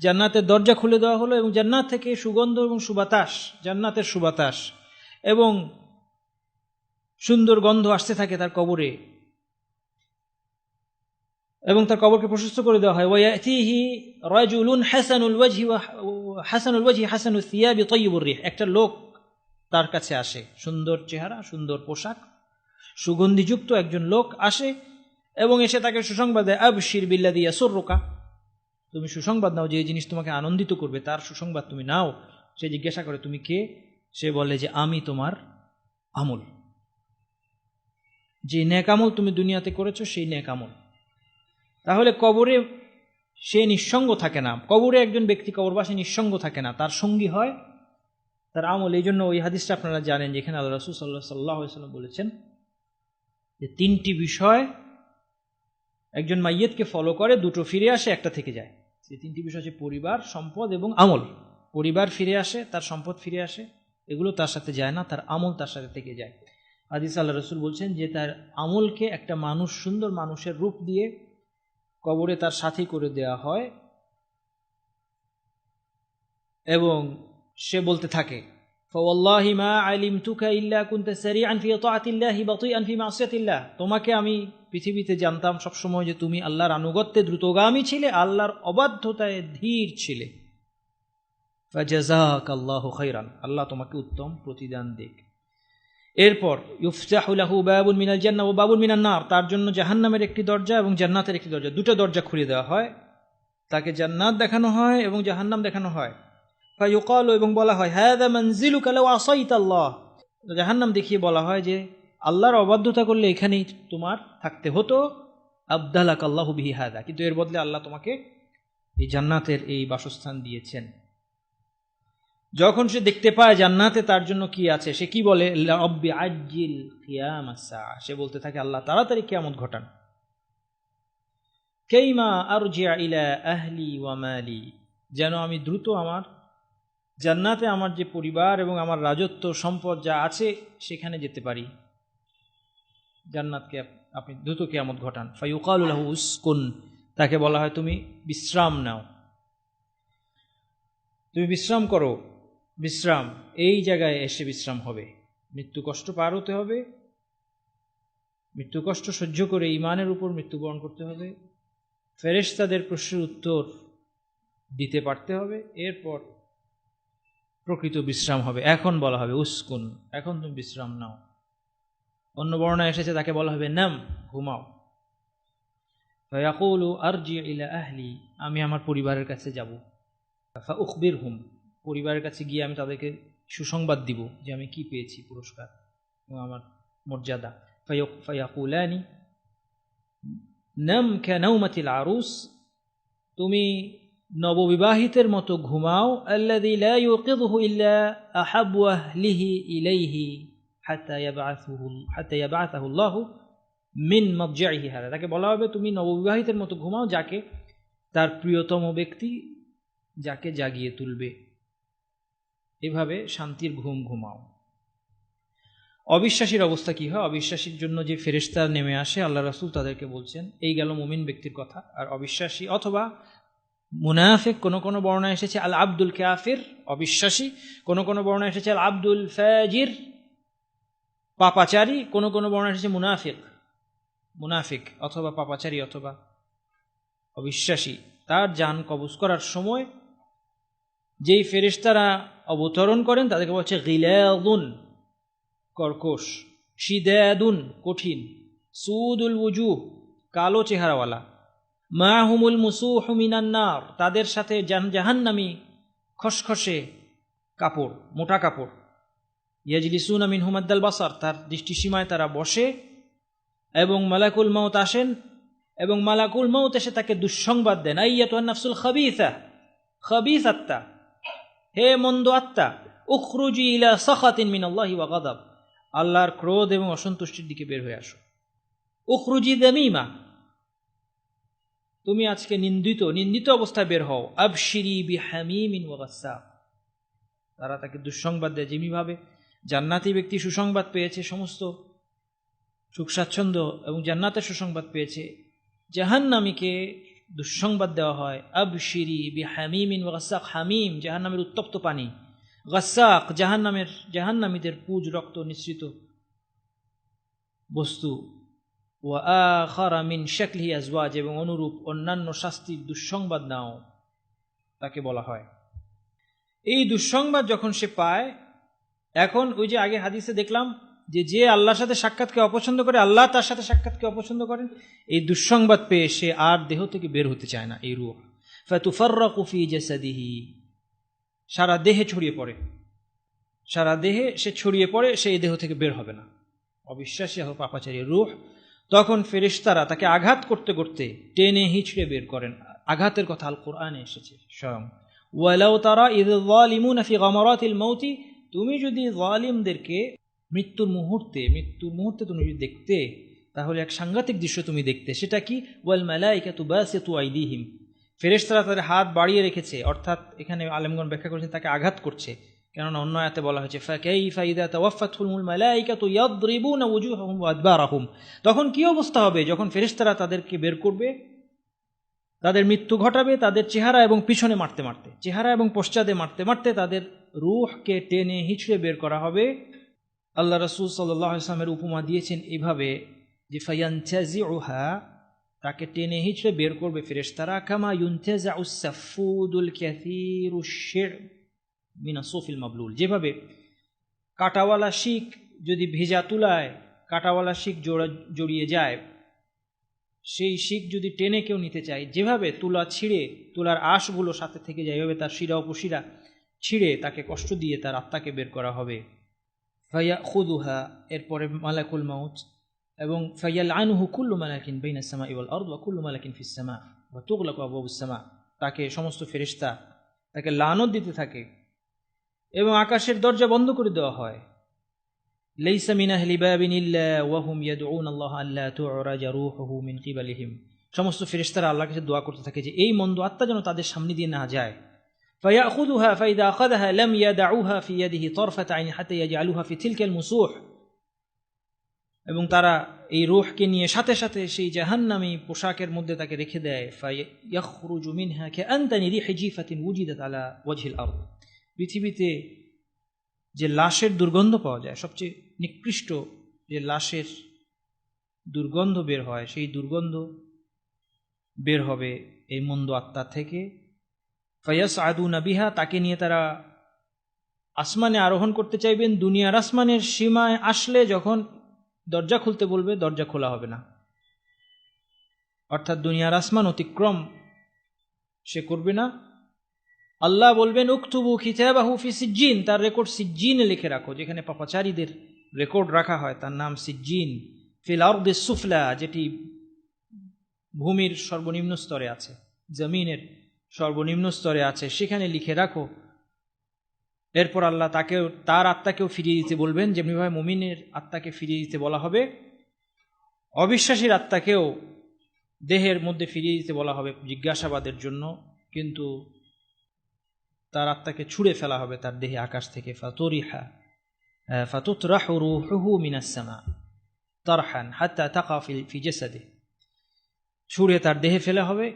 জান্নাতের দরজা খুলে দেওয়া হলো এবং জান্নাত থেকে সুগন্ধ এবং সুবাতাস, জান্নাতের সুবাতাস এবং সুন্দর গন্ধ আসতে থাকে তার কবরে, এবং তার কবরকে প্রশস্ত করে দেওয়া হয়। ওয়ায়াতিহি রাজুলুন হাসানুল ওয়াজহি হাসানুস সিয়াবি তাইয়িবুর রিহ, একটা লোক তার কাছে আসে, সুন্দর চেহারা, সুন্দর পোশাক, সুগন্ধিযুক্ত একজন লোক আসে এবং এসে তাকে সুসংবাদ দেয়, আবশির বিল্লাযী ইয়াসুররুকা, তুমি সুসংবাদ নাও, যে জিনিস তোমাকে আনন্দিত করবে তার সুসংবাদ তুমি নাও। সে জিজ্ঞাসা করে, তুমি কে? সে বলে যে আমি তোমার আমল, যে নেক আমল তুমি দুনিয়াতে করেছো সেই নেক আমল। তাহলে কবরে সে নিঃসঙ্গ থাকে না, কবরে একজন ব্যক্তি, কবরবাসী নিঃসঙ্গ থাকে না, তার সঙ্গী হয় তার আমল। এই জন্য ওই হাদিসটা আপনারা জানেন, যেখানে আল্লাহ রাসূল সাল্লাল্লাহু আলাইহি ওয়াসাল্লাম বলেছেন যে তিনটি বিষয় একজন মাইয়িতকে ফলো করে, দুটো ফিরে আসে, একটা থেকে যায়। সেই তিনটি বিষয় হচ্ছে পরিবার, সম্পদ এবং আমল। পরিবার ফিরে আসে, তার সম্পদ ফিরে আসে, এগুলো তার সাথে যায় না, তার আমল তার সাথে থেকে যায়। হাদিসে আল্লাহ রাসূল বলছেন যে তার আমলকে একটা মানুষ, সুন্দর মানুষের রূপ দিয়ে কবরে তার সাথী করে দেয়া হয় এবং সে বলতে থাকে, ফাওয়াল্লাহি মা আলিমতুকা ইল্লা কুনতা সারিআন ফি তাআতিল্লাহি বাতিআন ফি মাসিয়াতিল্লাহ, তোমাকে আমি পৃথিবীতে জানতাম সবসময় যে তুমি আল্লাহর আনুগত্যে দ্রুতগামী ছিলে, আল্লাহর অবাধ্যতায় ধীর ছিলে। ফাজাযাকাল্লাহু খাইরান, আল্লাহ তোমাকে উত্তম প্রতিদান দিক। এরপর ইউফতাহু লাহু বাবুন মিনাল জান্নাহ ওয়া বাবুন মিনান নার, তার জন্য জাহান্নামের একটি দরজা এবং জান্নাতের একটি দরজা, দুটো দরজা খুলে দেওয়া হয়। তাকে জান্নাত দেখানো হয় এবং জাহান্নাম দেখানো হয়। ফায়ুকালু, এবং বলা হয়, হাযা মানজিলুকা লাউ আসাইতাল্লাহ, জাহান্নাম দেখিয়ে বলা হয় যে আল্লাহর অবাধ্যতা করলে এখানেই তোমার থাকতে হতো। আবদালাকাল্লাহু বিহি হাযা, কিন্তু এর বদলে আল্লাহ তোমাকে এই জান্নাতের এই বাসস্থান দিয়েছেন। যখন সে দেখতে পায় জান্নাতে তার জন্য কি আছে, সে কি বলে, রব্বি আজ্জিল কিয়ামাস সাআ, সে বলতে থাকে, আল্লাহ তাড়াতাড়ি কিয়ামত ঘটান। কাইমা আরজিআ ইলা আহলি ওয়া মালি, যেন আমি দ্রুত আমার জান্নাতে আমার যে পরিবার এবং আমার রাজত্ব সম্পদ যা আছে সেখানে যেতে পারি। জান্নাতকে আপনি দ্রুত কিয়ামত ঘটান। ফায়ুকালু লাহু উসকুন, তাকে বলা হয় তুমি বিশ্রাম নাও, তুমি বিশ্রাম করো, বিশ্রাম, এই জায়গায় এসে বিশ্রাম হবে। মৃত্যু কষ্ট পার হতে হবে, মৃত্যু কষ্ট সহ্য করে ঈমানের উপর মৃত্যুবরণ করতে হবে, ফেরেশতাদের প্রশ্নের উত্তর দিতে পারতে হবে, এরপর প্রকৃত বিশ্রাম হবে। এখন বলা হবে উসকুন, এখন তুমি বিশ্রাম নাও। অন্য বর্ণনায় এসেছে তাকে বলা হবে নাম, ঘুমাও। ফায়াকুলু আরজি ইলা আহলি, আমি আমার পরিবারের কাছে যাব। ফাউখবিরহুম, পরিবারের কাছে গিয়ে আমি তাদেরকে সুসংবাদ দিব যে আমি কি পেয়েছি, পুরস্কার এবং আমার মর্যাদা। ফায়াকুলানি নাম কানাউমাতিল আরুস, তুমি নববিবাহিতের মতো ঘুমাও। আল্লাযী লা ইউকিযুহু ইল্লা আহাব্বু আহলিহি ইলাইহি হাত্তা ইয়াবআসাহু আল্লাহু মিন মাদজিহি হাদা, তাকে বলা হবে তুমি নববিবাহিতের মতো ঘুমাও, যাকে তার প্রিয়তম ব্যক্তি যাকে জাগিয়ে তুলবে, এভাবে শান্তির ঘুম ঘুমাও। অবিশ্বাসীর অবস্থা কি হয়? অবিশ্বাসীর জন্য যে ফেরেশতা নেমে আসে, আল্লাহ রাসূল তাদেরকে বলছেন, এই গেল মুমিন ব্যক্তির কথা। আর অবিশ্বাসী অথবা মুনাফিক, কোন কোন বর্ণনা এসেছে আল আব্দুল কাফির, অবিশ্বাসী। কোন কোন বর্ণনা এসেছে আল আব্দুল ফাজির, পাপাচারী। কোন কোন বর্ণনা এসেছে মুনাফিক অথবা পাপাচারী অথবা অবিশ্বাসী। তার জান কবজ করার সময় যেই ফেরেশতারা অবতরণ করেন তাদেরকে বলছে গিলাযুন, কর্কশ, শিদাদুন, কঠিন, সুদুল ওয়ুজুহ, কালো চেহারাওয়ালা, মাহুমুল মুসুহু মিনান নার, তাদের সাথে জাহান্নামী খসখসে কাপড়, মোটা কাপড়। ইয়াজলিসুনা মিনহুম আদাল বাসার, তার দৃষ্টিসীমায় তারা বসে। এবং মালাকুল মাউত আসেন, এবং মালাকুল মাউত এসে তাকে দুঃসংবাদ দেন, আইয়াতুন নাফসুল খাবিসা, খাবিস আত্মা, হে মন্দ আত্মা, উখরুজি ইলা সাখাতিন মিনাল্লাহি ওয়া গাদাব, আল্লাহর ক্রোধ এবং অসন্তুষ্টির দিকে বের হয়ে আসো। উখরুজি দামিমা, তুমি আজকে নিন্দিত অবস্থায় বের হও। আবশিরি বিহামিমিন ওয়া গাসসাক, তারা তাকে দুঃসংবাদ দেয়। যেভাবে জান্নাতি ব্যক্তি সুসংবাদ পেয়েছে, সমস্ত সুখ স্বাচ্ছন্দ্য এবং জান্নাতের সুসংবাদ পেয়েছে, জাহান্নামীকে দুঃসংবাদ দেওয়া হয়। আবশিরি বিহামিমিন ওয়া গাসসাক, হামিম জাহান্নামের উত্তপ্ত পানি, গাসসাক জাহান্নামীদের পুজ রক্ত নিঃসৃত বস্তু, ওয়া আখারা মিন শাকলিহি আজওয়াজ, এবং অনুরূপ অন্যান্য শাস্তির দুঃসংবাদ নাও, তাকে বলা হয়। এই দুঃসংবাদ যখন সে পায়, এখন ওই যে আগে হাদিসে দেখলাম যে আল্লাহর সাথে সাক্ষাৎকে অপছন্দ করে, আল্লাহ তার সাথে সাক্ষাৎকে অপছন্দ করেন, এই দুঃসংবাদ পেয়ে সে আর দেহ থেকে বের হতে চায় না। এই রূহ ফাতুফাররাকু ফি জাসাদিহি, সারা দেহে ছড়িয়ে পড়ে, সারা দেহে সে ছড়িয়ে পড়ে, সে এই দেহ থেকে বের হবে না। অবিশ্বাসী হোক পাপাচারী রূহ, তখন ফেরেশতারা তাকে আঘাত করতে করতে টেনে হিঁচড়ে বের করেন। আঘাতের কথা আল কোরআনে এসেছে স্বয়ং। ওয়ালাউ তারা ইয যালিমুনা ফি গামারাতিল মাউতি, তুমি যদি জালিমদেরকে মৃত্যুর মুহূর্তে তুমি যদি দেখতে, তাহলে এক সাংঘাতিক দৃশ্য তুমি দেখতে। সেটা কি? ওয়াল মালাইকাতু বাসিতু আইদিহিম, ফেরেশতারা তাদের হাত বাড়িয়ে রেখেছে, অর্থাৎ এখানে আলেমগণ ব্যাখ্যা করেছেন তাকে আঘাত করছে। কেননা অন্য আয়াতে বলা হয়েছে ফাকাইফা ইযা তাওয়াফাতহুমুল মালাইকাতু ইয়াদরিবুনা ওয়ুজুহাহুম ওয়া আদবারাহুম, তখন কি অবস্থা হবে যখন ফেরেশতারা তাদেরকে বের করবে, তাদের মৃত্যু ঘটাবে, তাদের চেহারা এবং পিছনে মারতে মারতে, চেহারা এবং পশ্চাদে মারতে মারতে তাদের রূহকে টেনে হিঁচড়ে বের করা হবে। আল্লাহ রাসূল সাল্লাল্লাহু আলাইহি ওয়াসাল্লামের উপমা দিয়েছেন এইভাবে যে ফায়ানতাজিউহা, তাকে টেনে হিঁচড়ে বের করবে ফেরেশতারা, কামা ইউনতাজাউস সাফুদুল কাসীরুশ শির মিনা সুফিল মাবলুল, যেভাবে কাটাওয়ালা শিক যদি ভেজা তুলায় কাটাওয়ালা শিক জড়িয়ে যায়, সেই শিক যদি টেনে কেউ নিতে চায়, যেভাবে তুলা ছিঁড়ে তুলার আঁশগুলো সাথে থেকে যায়, এভাবে তার শিরা উপশিরা ছিঁড়ে তাকে কষ্ট দিয়ে তার আত্মাকে বের করা হবে। ফায়াখুযুহা, এরপরে মালাকুল মাউত, এবং ফায়ালআনুহু কুল্লু মালাকিন বাইনাস সামাই ওয়াল আরদ ওয়া কুল্লু মালাকিন ফিস সামা ওয়া তুগলাকু আবওয়াবুস সামা, তাকে সমস্ত ফেরেশতা তাকে লানত দিতে থাকে এবং আকাশের দরজা বন্ধ করে দেওয়া হয়। লাইসা মিন আহলি বাবিন ইল্লা ওয়া হুম ইয়াদউন আল্লাহ আল্লা তু'রাজা রূহুহু মিন কিবালিহিম, সমস্ত ফেরেশতারা আল্লাহর কাছে দোয়া করতে থাকে যে এই মন্দ আত্মা যেন তাদের সামনে দিয়ে না যায়। ফায়াখুযুহা ফাইদা আখাযাহা লাম ইয়াদউহা ফি ইয়াদিহি তারফাতা আইন হাত্তা ইয়াজআলুহা ফি তিলকাল মুসুহ, এবং তারা এই রূহকে নিয়ে সাথে সাথে সেই জাহান্নামী পোশাকের মধ্যে তাকে রেখে দেয়। ফায়াখরুজু মিনহা কাআনতানি রিহি জিফাতিন ওয়ুজিদাত আলা ওয়াজহিল আরদ, পৃথিবীতে যে লাশের দুর্গন্ধ পাওয়া যায়, সবচেয়ে নিকৃষ্ট যে লাশের দুর্গন্ধ বের হয়, সেই দুর্গন্ধ বের হবে এই মন্দ আত্মা থেকে। ফায়াসআদুনা বিহা, তাকে নিয়ে তারা আসমানে আরোহণ করতে চাইবেন। দুনিয়ার আসমানের সীমায় আসলে যখন দরজা খুলতে বলবে, দরজা খোলা হবে না, অর্থাৎ দুনিয়ার আসমান অতিক্রম সে করবে না। আল্লাহ বলবেন উকতুবু কিতাবাহু ফি সিজ্জিন, তার রেকর্ড সিজ্জিনে লিখে রাখো, যেখানে পাপাচারীদের রেকর্ড রাখা হয় তার নাম সিজ্জিন। ফিল আরদিস সুফলা, যেটি ভূমির সর্বনিম্ন স্তরে আছে, জমিনের সর্বনিম্ন স্তরে আছে, সেখানে লিখে রাখো। এরপর আল্লাহ তাকেও, তার আত্মাকেও ফিরিয়ে দিতে বলবেন, যেমনিভাবে মুমিনের আত্মাকে ফিরিয়ে দিতে বলা হবে, অবিশ্বাসীর আত্মাকেও দেহের মধ্যে ফিরিয়ে দিতে বলা হবে জিজ্ঞাসাবাদের জন্য, কিন্তু তার আত্মাকে ছুঁড়ে ফেলা হবে তার দেহে আকাশ থেকে। ফাতুতরাহু রূহুহু মিনাস সামা তারহান হাত্তা তাকা ফি জাসাদিহি, ছুঁড়ে তার দেহে ফেলা হবে।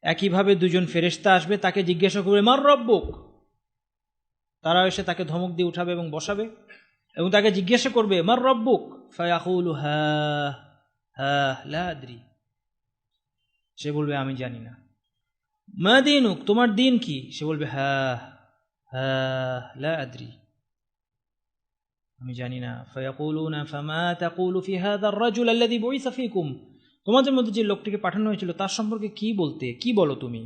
একইভাবে দুজন ফেরেশতা আসবে, তাকে জিজ্ঞাসা করবে মার রব্বুক, তারা এসে তাকে ধমক দিয়ে উঠাবে এবং বসাবে এবং তাকে জিজ্ঞাসা করবে মার রব্বুক, ফায়াকুলু হা হা লা আদরি, সে বলবে আমি জানি না। মা দীনুক, তোমার দিন কি, সে বলবে হা হা লা আদরি, আমি জানি না। ফায়াকুলুনা ফামা তাকুলু ফি হাযা আর-রাজুল আল্লাযী বুইসা ফীকুম, তোমাদের মধ্যে যে লোকটিকে পাঠানো হয়েছিল তার সম্পর্কে কি বলো তুমি।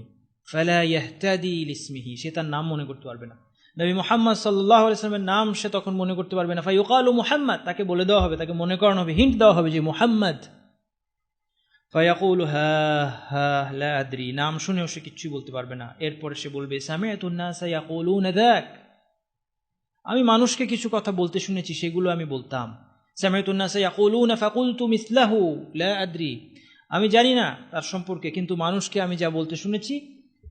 ফালা ইয়াহতাদি লিসমিহি, সে তার নাম মনে করতে পারবে না। নবী মুহাম্মদ সাল্লাল্লাহু আলাইহি ওয়াসাল্লামের নাম সে তখন মনে করতে পারবে না। ফায়ুকালু মুহাম্মদ, তাকে বলে দেওয়া হবে, তাকে মনে করানো হবে, হিন্ট দেওয়া হবে যে মুহাম্মদ। ফায়াকুলু হা হা লা আদরি, নাম শুনেও সে কিচ্ছুই বলতে পারবে না। এরপরে সে বলবে সামি'তুন নাসা ইয়াকুলুনা যাক, আমি মানুষকে কিছু কথা বলতে শুনেছি, সেগুলো আমি বলতাম। সামি'তুন নাসা ইয়াকুলুনা ফাকুলতু মিসলাহু লা আদরি, আমি জানি না তার সম্পর্কে, কিন্তু মানুষকে আমি যা বলতে শুনেছি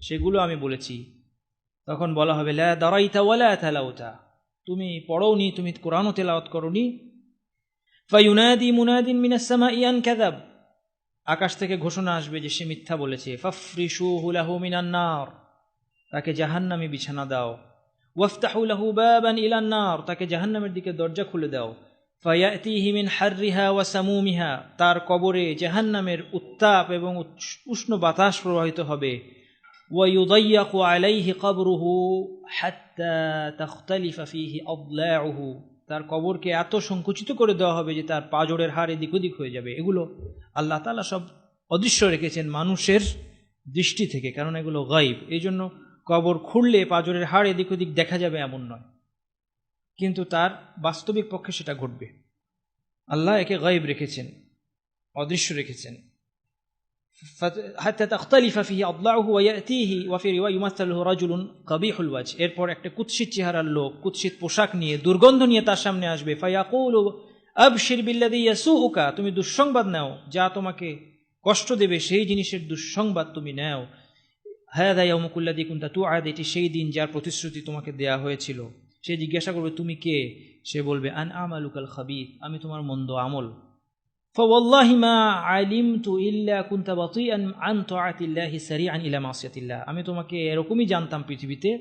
সেগুলো আমি বলেছি। তখন বলা হবে লা দারাইতা ওয়ালা তালাউতা, তুমি পড়োনি, তুমি কোরআনও তেলাওয়াত করোনি। ফায়ুনাদি মুনাদিন মিনাস সামাই আন কাযাব, আকাশ থেকে ঘোষণা আসবে যে সে মিথ্যা বলেছে। ফাফরিশুহু লাহু মিনান নার, তাকে জাহান্নামী বিছানা দাও। ওয়াফতাহু লাহু বাবান ইলান নার, তাকে জাহান্নামের দিকে দরজা খুলে দাও। ফায়াতিহি মিন হাররিহা ওয়া সামুমিহা, তার কবরে জাহান্নামের উত্তাপ এবং উষ্ণ বাতাস প্রবাহিত হবে। ওয়ায়ুদাইয়াকু আলাইহি কবরুহু হাত্তা তাখতালিফা ফীহি আদলাউহু, তার কবরকে এত সংকুচিত করে দেওয়া হবে যে তার পাজরের হাড় এদিক ওদিক হয়ে যাবে। এগুলো আল্লাহ তাআলা সব অদৃশ্য রেখেছেন মানুষের দৃষ্টি থেকে, কারণ এগুলো গায়ব। এই জন্য কবর খুঁড়লে পাজরের হাড় এদিক ওদিক দেখা যাবে এমন নয়, কিন্তু তার বাস্তবিক পক্ষে সেটা ঘটবে। আল্লাহ একে গায়ব রেখেছেন, অদৃশ্য রেখেছেন। হাত্তা তাখতালিফা ফীহি আদলাউহু ওয়া ইয়াতিহি ওয়া ফি রিওয়া ইউমাসসালুহু রাজুলুন কাবিহুল ওয়াজ, এরপর একটা কুৎসিত চেহারার লোক, কুৎসিত পোশাক নিয়ে, দুর্গন্ধ নিয়ে তার সামনে আসবে। ফায়াকুলু আবশির বিল্লাযী ইয়াসুউকা, তুমি দুঃসংবাদ নাও, যা তোমাকে কষ্ট দেবে সেই জিনিসের দুঃসংবাদ তুমি নাও। হাযা ইয়াউমুকুল্লাযী কুনতা তুআদ, এটি সেই দিন যার প্রতিশ্রুতি তোমাকে দেয়া হয়েছিল। সে জিজ্ঞাসা করবে তুমি কে, সে বলবে আন আমালুকাল খাবীথ, আমি তোমার মন্দ আমল। ফাওয়াল্লাহি মা আলিমতু ইল্লা কুনতা বাতিআন আন তাআতিল্লাহি সারিআন ইলা মাসিয়াতিল্লাহ, আমি তোমাকে এরকমই জানতাম পৃথিবীতে,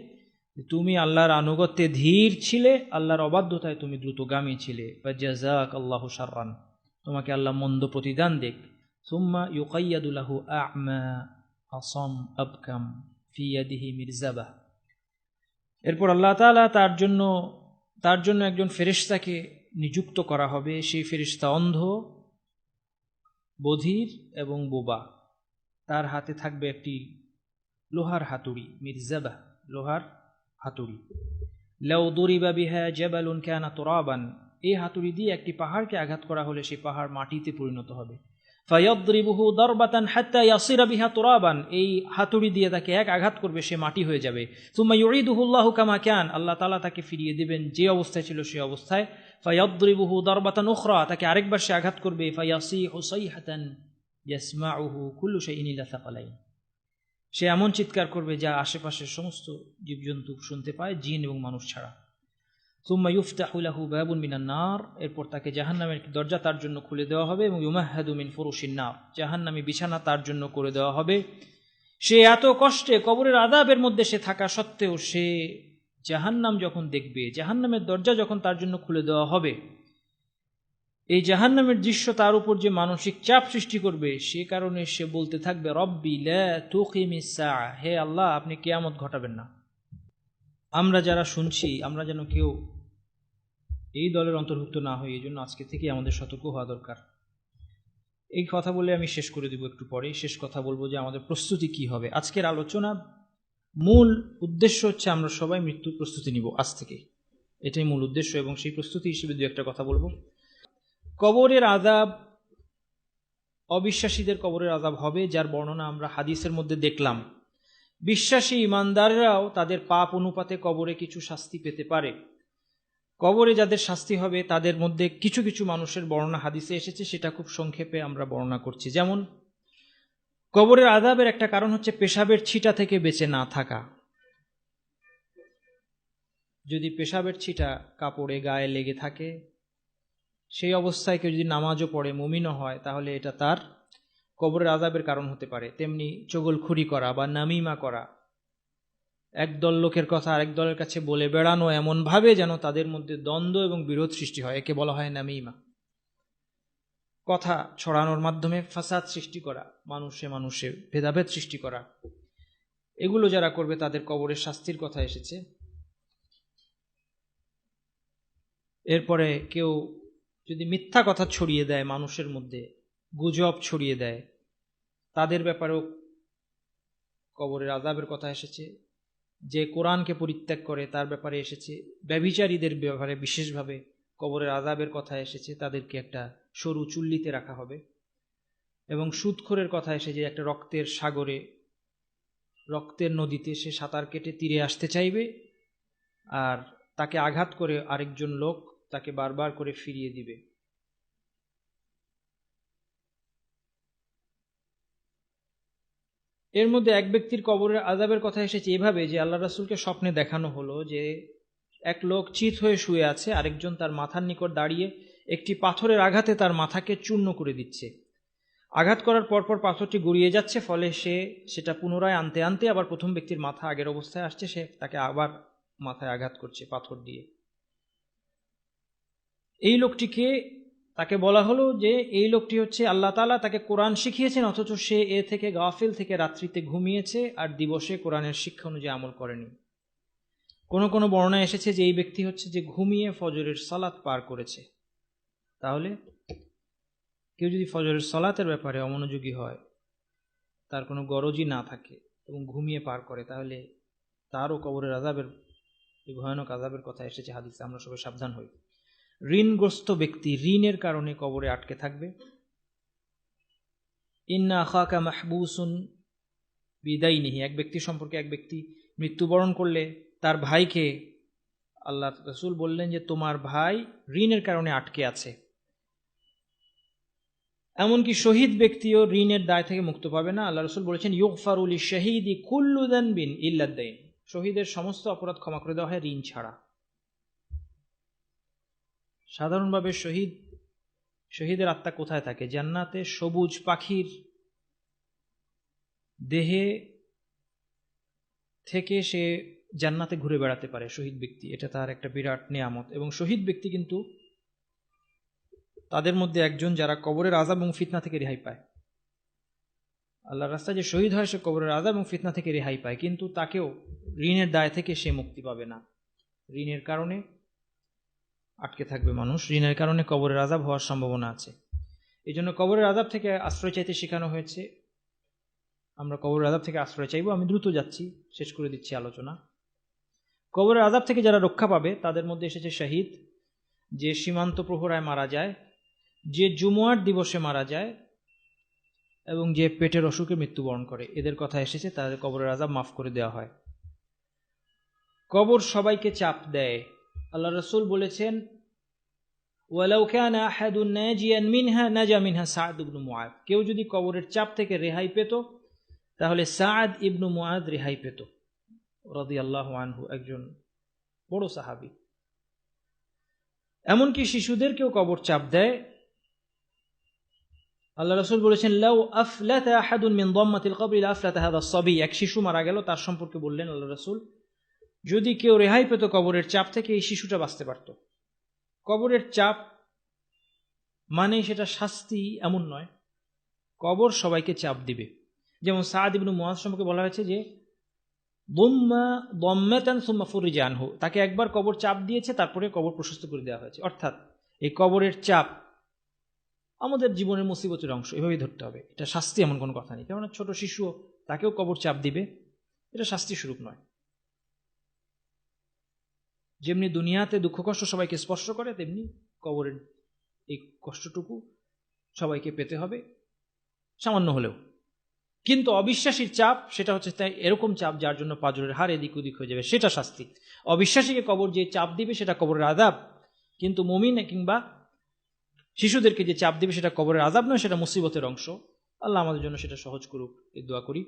তুমি আল্লাহর আনুগত্যে ধীর ছিলে, আল্লাহর অবাধ্যতায় তুমি দ্রুতগামী ছিলে। ফাজাযাকাল্লাহু শাররান, তোমাকে আল্লাহ মন্দ প্রতিদান দেখ। সুম্মা ইউকাইয়াদু লাহু আ'মা আসাম আবকাম ফি ইয়াদিহি মিরজাবাহ, এরপর আল্লাহ তাআলা তার জন্য একজন ফেরেশতাকে নিযুক্ত করা হবে। সেই ফেরেশতা অন্ধ, বধির এবং বোবা, তার হাতে থাকবে একটি লোহার হাতুড়ি, মিরজাবাহ, লোহার হাতুড়ি। লাউ দুরিবা বিহা জাবালুন কানা তুরাবান, এই হাতুড়ি দিয়ে একটি পাহাড়কে আঘাত করা হলে সেই পাহাড় মাটিতে পরিণত হবে। ফায়াদরিবুহু দারবাতান হাত্তা ইয়াসিরা বিহা তুরাবান, এই হাতুড়ি দিয়ে তাকে এক আঘাত করবে, সে মাটি হয়ে যাবে। সুম্মা ইউঈদুহু আল্লাহু কামা কান, আল্লাহ তাআলা তাকে ফিরিয়ে দেবেন যে অবস্থায় ছিল সেই অবস্থায়। ফায়াদরিবুহু দারবাতান উখরা, তাকে আরেকবার সে আঘাত করবে। ফায়াসিহু সাইহাতান ইয়াসমাউহু কুল্লু শাইইন ইল্লা সাকালাইন, সে এমন চিৎকার করবে যা আশেপাশের সমস্ত জীবজন্তু শুনতে পায়, জিন এবং মানুষ ছাড়া। সুম্মা ইউফতাহু লাহু বাবুন মিনান নার, এরপর তাকে জাহান্নামের একটি দরজা তার জন্য খুলে দেওয়া হবে। এবং ইউমাহহাদু মিন ফুরুশিন নার, জাহান্নামী বিছানা তার জন্য করে দেওয়া হবে। সে এত কষ্টে কবরের আযাবের মধ্যে সে থাকা সত্ত্বেও সে জাহান্নাম যখন দেখবে, জাহান্নামের দরজা যখন তার জন্য খুলে দেওয়া হবে, এই জাহান্নামের দৃশ্য তার উপর যে মানসিক চাপ সৃষ্টি করবে, সে কারণে সে বলতে থাকবে, রব্বি লা তুকিমিস সাআ, হে আল্লাহ আপনি কিয়ামত ঘটাবেন না। আমরা যারা শুনছি, আমরা যেন কেউ এই দলের অন্তর্ভুক্ত না হই, এই জন্য আজকে থেকে আমাদের সতর্ক হওয়া দরকার। এই কথা বলে আমি শেষ করে দিব, একটু পরে শেষ কথা বলবো যে আমাদের প্রস্তুতি কি হবে। আজকের আলোচনা মূল উদ্দেশ্য হচ্ছে আমরা সবাই মৃত্যুর প্রস্তুতি নিব আজ থেকে, এটাই মূল উদ্দেশ্য। এবং সেই প্রস্তুতি হিসেবে দু একটা কথা বলবো। কবরের আযাব, অবিশ্বাসীদের কবরের আযাব হবে, যার বর্ণনা আমরা হাদিসের মধ্যে দেখলাম। বিশ্বাসী ইমানদাররাও তাদের পাপ অনুপাতে কবরে কিছু শাস্তি পেতে পারে। কবরে যাদের শাস্তি হবে তাদের মধ্যে কিছু কিছু মানুষের বর্ণনা হাদিসে এসেছে, সেটা খুব সংক্ষেপে আমরা বর্ণনা করছি। যেমন, কবরের আযাবের একটা কারণ হচ্ছে পেশাবের ছিটা থেকে বেঁচে না থাকা। যদি পেশাবের ছিটা কাপড়ে গায়ে লেগে থাকে, সেই অবস্থায় কেউ যদি নামাজও পড়ে, মুমিনও হয়, তাহলে এটা তার কবরের আযাবের কারণ হতে পারে। তেমনি চগলখুরি করা বা নামিমা করা, একদল লোকের কথা আরেক দলের কাছে বলে বেড়ানো এমন ভাবে যেন তাদের মধ্যে দ্বন্দ্ব এবং বিরোধ সৃষ্টি হয়, একে বলা হয় নামিমা। কথা ছড়ানোর মাধ্যমে ফাসাদ সৃষ্টি করা, মানুষে মানুষে ভেদাভেদ সৃষ্টি করা, এগুলো যারা করবে তাদের কবরের শাস্তির কথা এসেছে। এরপরে কেউ যদি মিথ্যা কথা ছড়িয়ে দেয়, মানুষের মধ্যে গুজব ছড়িয়ে দেয়, তাদের ব্যাপারেও কবরের আযাবের কথা এসেছে। যে কোরআনকে পরিত্যাগ করে তার ব্যাপারে এসেছে। ব্যভিচারীদের ব্যাপারে বিশেষভাবে কবরের আযাবের কথা এসেছে, তাদেরকে একটা সরু চুল্লিতে রাখা হবে। এবং সুদখোরের কথা এসেছে, একটা রক্তের সাগরে, রক্তের নদীতে সে সাঁতার কেটে তীরে আসতে চাইবে, আর তাকে আঘাত করে আরেকজন লোক তাকে বারবার করে ফিরিয়ে দিবে। এর মধ্যে এক ব্যক্তির কবরের আযাবের কথা এসেছে এভাবে যে আল্লাহ রাসূলকে স্বপ্নে দেখানো হলো যে এক লোক চিত হয়ে শুয়ে আছে, আরেকজন তার মাথার নিকট দাঁড়িয়ে একটি পাথরের আঘাতে তার মাথাকে চূর্ণ করে দিচ্ছে। আঘাত করার পরপর পাথরটি গড়িয়ে যাচ্ছে, ফলে সেটা পুনরায় আনতে আনতে আবার প্রথম ব্যক্তির মাথা আগের অবস্থায় আসছে, সে তাকে আবার মাথায় আঘাত করছে পাথর দিয়ে। এই লোকটিকে, তাকে বলা হলো যে এই লোকটি হচ্ছে আল্লাহ তাআলা তাকে কোরআন শিখিয়েছেন, অথচ সে এ থেকে গাফিল থেকে রাত্রিতে ঘুমিয়েছে আর দিবসে কোরআনের শিক্ষা অনুযায়ী আমল করেনি। কোন কোন বর্ণনায় এসেছে যে এই ব্যক্তি হচ্ছে যে ঘুমিয়ে ফজরের সালাত পার করেছে। তাহলে কেউ যদি ফজরের সালাতের ব্যাপারে অমনোযোগী হয়, তার কোনো গরজই না থাকে এবং ঘুমিয়ে পার করে, তাহলে তারও কবরের আযাবের, ভয়ানক আযাবের কথা এসেছে হাদিসে। আমরা সবাই সাবধান হই। ঋণগ্রস্ত ব্যক্তি ঋণের কারণে কবরে আটকে থাকবে। ইন্না আখাকা মাহবুসুন বিদাইনিহি, এক ব্যক্তি সম্পর্কে এক ব্যক্তি মৃত্যুবরণ করলে তার ভাইকে আল্লাহ রাসূল বললেন যে তোমার ভাই ঋণের কারণে আটকে আছে। এমনকি শহীদ ব্যক্তিও ঋণের দায় থেকে মুক্ত পাবে না। আল্লাহ রাসূল বলেছেন ইউগফারু লিশ-শাহীদি কুল্লু যানবিন ইল্লা আদ-দাইন, শহীদের সমস্ত অপরাধ ক্ষমা করে দেওয়া হয় ঋণ ছাড়া। সাধারণভাবে শহীদের আত্মা কোথায় থাকে? জান্নাতে সবুজ পাখির দেহে থেকে সে জান্নাতে ঘুরে বেড়াতে পারে শহীদ ব্যক্তি, এটা তার একটা বিরাট নিয়ামত। এবং শহীদ ব্যক্তি কিন্তু তাদের মধ্যে একজন যারা কবরের আযাব এবং ফিতনা থেকে রেহাই পায়। আল্লাহর রাস্তায় যে শহীদ হয় সে কবরের আযাব এবং ফিতনা থেকে রেহাই পায়, কিন্তু তাকেও ঋণের দায় থেকে সে মুক্তি পাবে না। ঋণের কারণে আটকে থাকবে মানুষ, ঋণের কারণে কবরের আযাব হওয়ার সম্ভাবনা আছে। এই জন্য কবরের আযাব থেকে আশ্রয় চাইতে শেখানো হয়েছে। আমরা কবরের আযাব থেকে আশ্রয় চাইব। আমি দ্রুত যাচ্ছি, শেষ করে দিচ্ছি আলোচনা। কবরের আযাব থেকে যারা রক্ষা পাবে তাদের মধ্যে এসেছে শহীদ, যে সীমান্ত প্রহরায় মারা যায়, যে জুমুয়ার দিবসে মারা যায়, এবং যে পেটের অসুখে মৃত্যুবরণ করে, এদের কথা এসেছে, তাদের কবরের আযাব মাফ করে দেওয়া হয়। কবর সবাইকে চাপ দেয়। আল্লাহ রাসূল বলেছেন ওয়ালাউ কানা আহাদুন নাজিয়ান মিনহা নাজা মিনহা সাদ ইবনে মুআদ, কেউ যদি কবরের চাপ থেকে রেহাই পেত তাহলে সাদ ইবনে মুআদ রেহাই পেত রাদিয়াল্লাহু আনহু, একজন বড় সাহাবী। এমনকি শিশুদেরকেও কবর চাপ দেয়। আল্লাহ রাসূল বলেছেন লাউ আফলাতা আহাদুন মিন দাম্মাতিল কবরি লা আফলাতা হাযা আস-সাবী, এক শিশু মারা গেল, তার সম্পর্কে বললেন আল্লাহ রাসূল যদি কেউ রেহাই পেত কবরের চাপ থেকে, এই শিশুটা বাঁচতে পারত। কবরের চাপ মানে সেটা শাস্তি এমন নয়, কবর সবাইকে চাপ দিবে। যেমন সাদ ইবনে মুআয সম্পর্কে বলা হয়েছে যে দম্মাতান সুম্মা ফুরিজা আনহু, তাকে একবার কবর চাপ দিয়েছে, তারপরে কবর প্রশস্ত করে দেওয়া হয়েছে। অর্থাৎ এই কবরের চাপ আমাদের জীবনের মুসিবতের অংশ, এভাবেই ধরতে হবে। এটা শাস্তি এমন কোনো কথা নেই। কেননা ছোট শিশু, তাকেও কবর চাপ দিবে, এটা শাস্তি স্বরূপ নয়। যেমনি দুনিয়াতে দুঃখ কষ্ট সবাইকে স্পর্শ করে, তেমনি কবরের এই কষ্টটুকু সবাইকে পেতে হবে, সামান্য হলেও। কিন্তু অবিশ্বাসীর চাপ, সেটা হচ্ছে তাই এরকম চাপ যার জন্য পাঁজরের হাড় এদিক ওদিক হয়ে যাবে, সেটা শাস্তি। অবিশ্বাসীকে কবর যে চাপ দিবে সেটা কবরের আযাব, কিন্তু মুমিন কিংবা শিশুদেরকে যে চাপ দিবে সেটা কবরের আযাব নয়, সেটা মুসিবতের অংশ। আল্লাহ আমাদের জন্য সেটা সহজ করুক, এই দোয়া করি।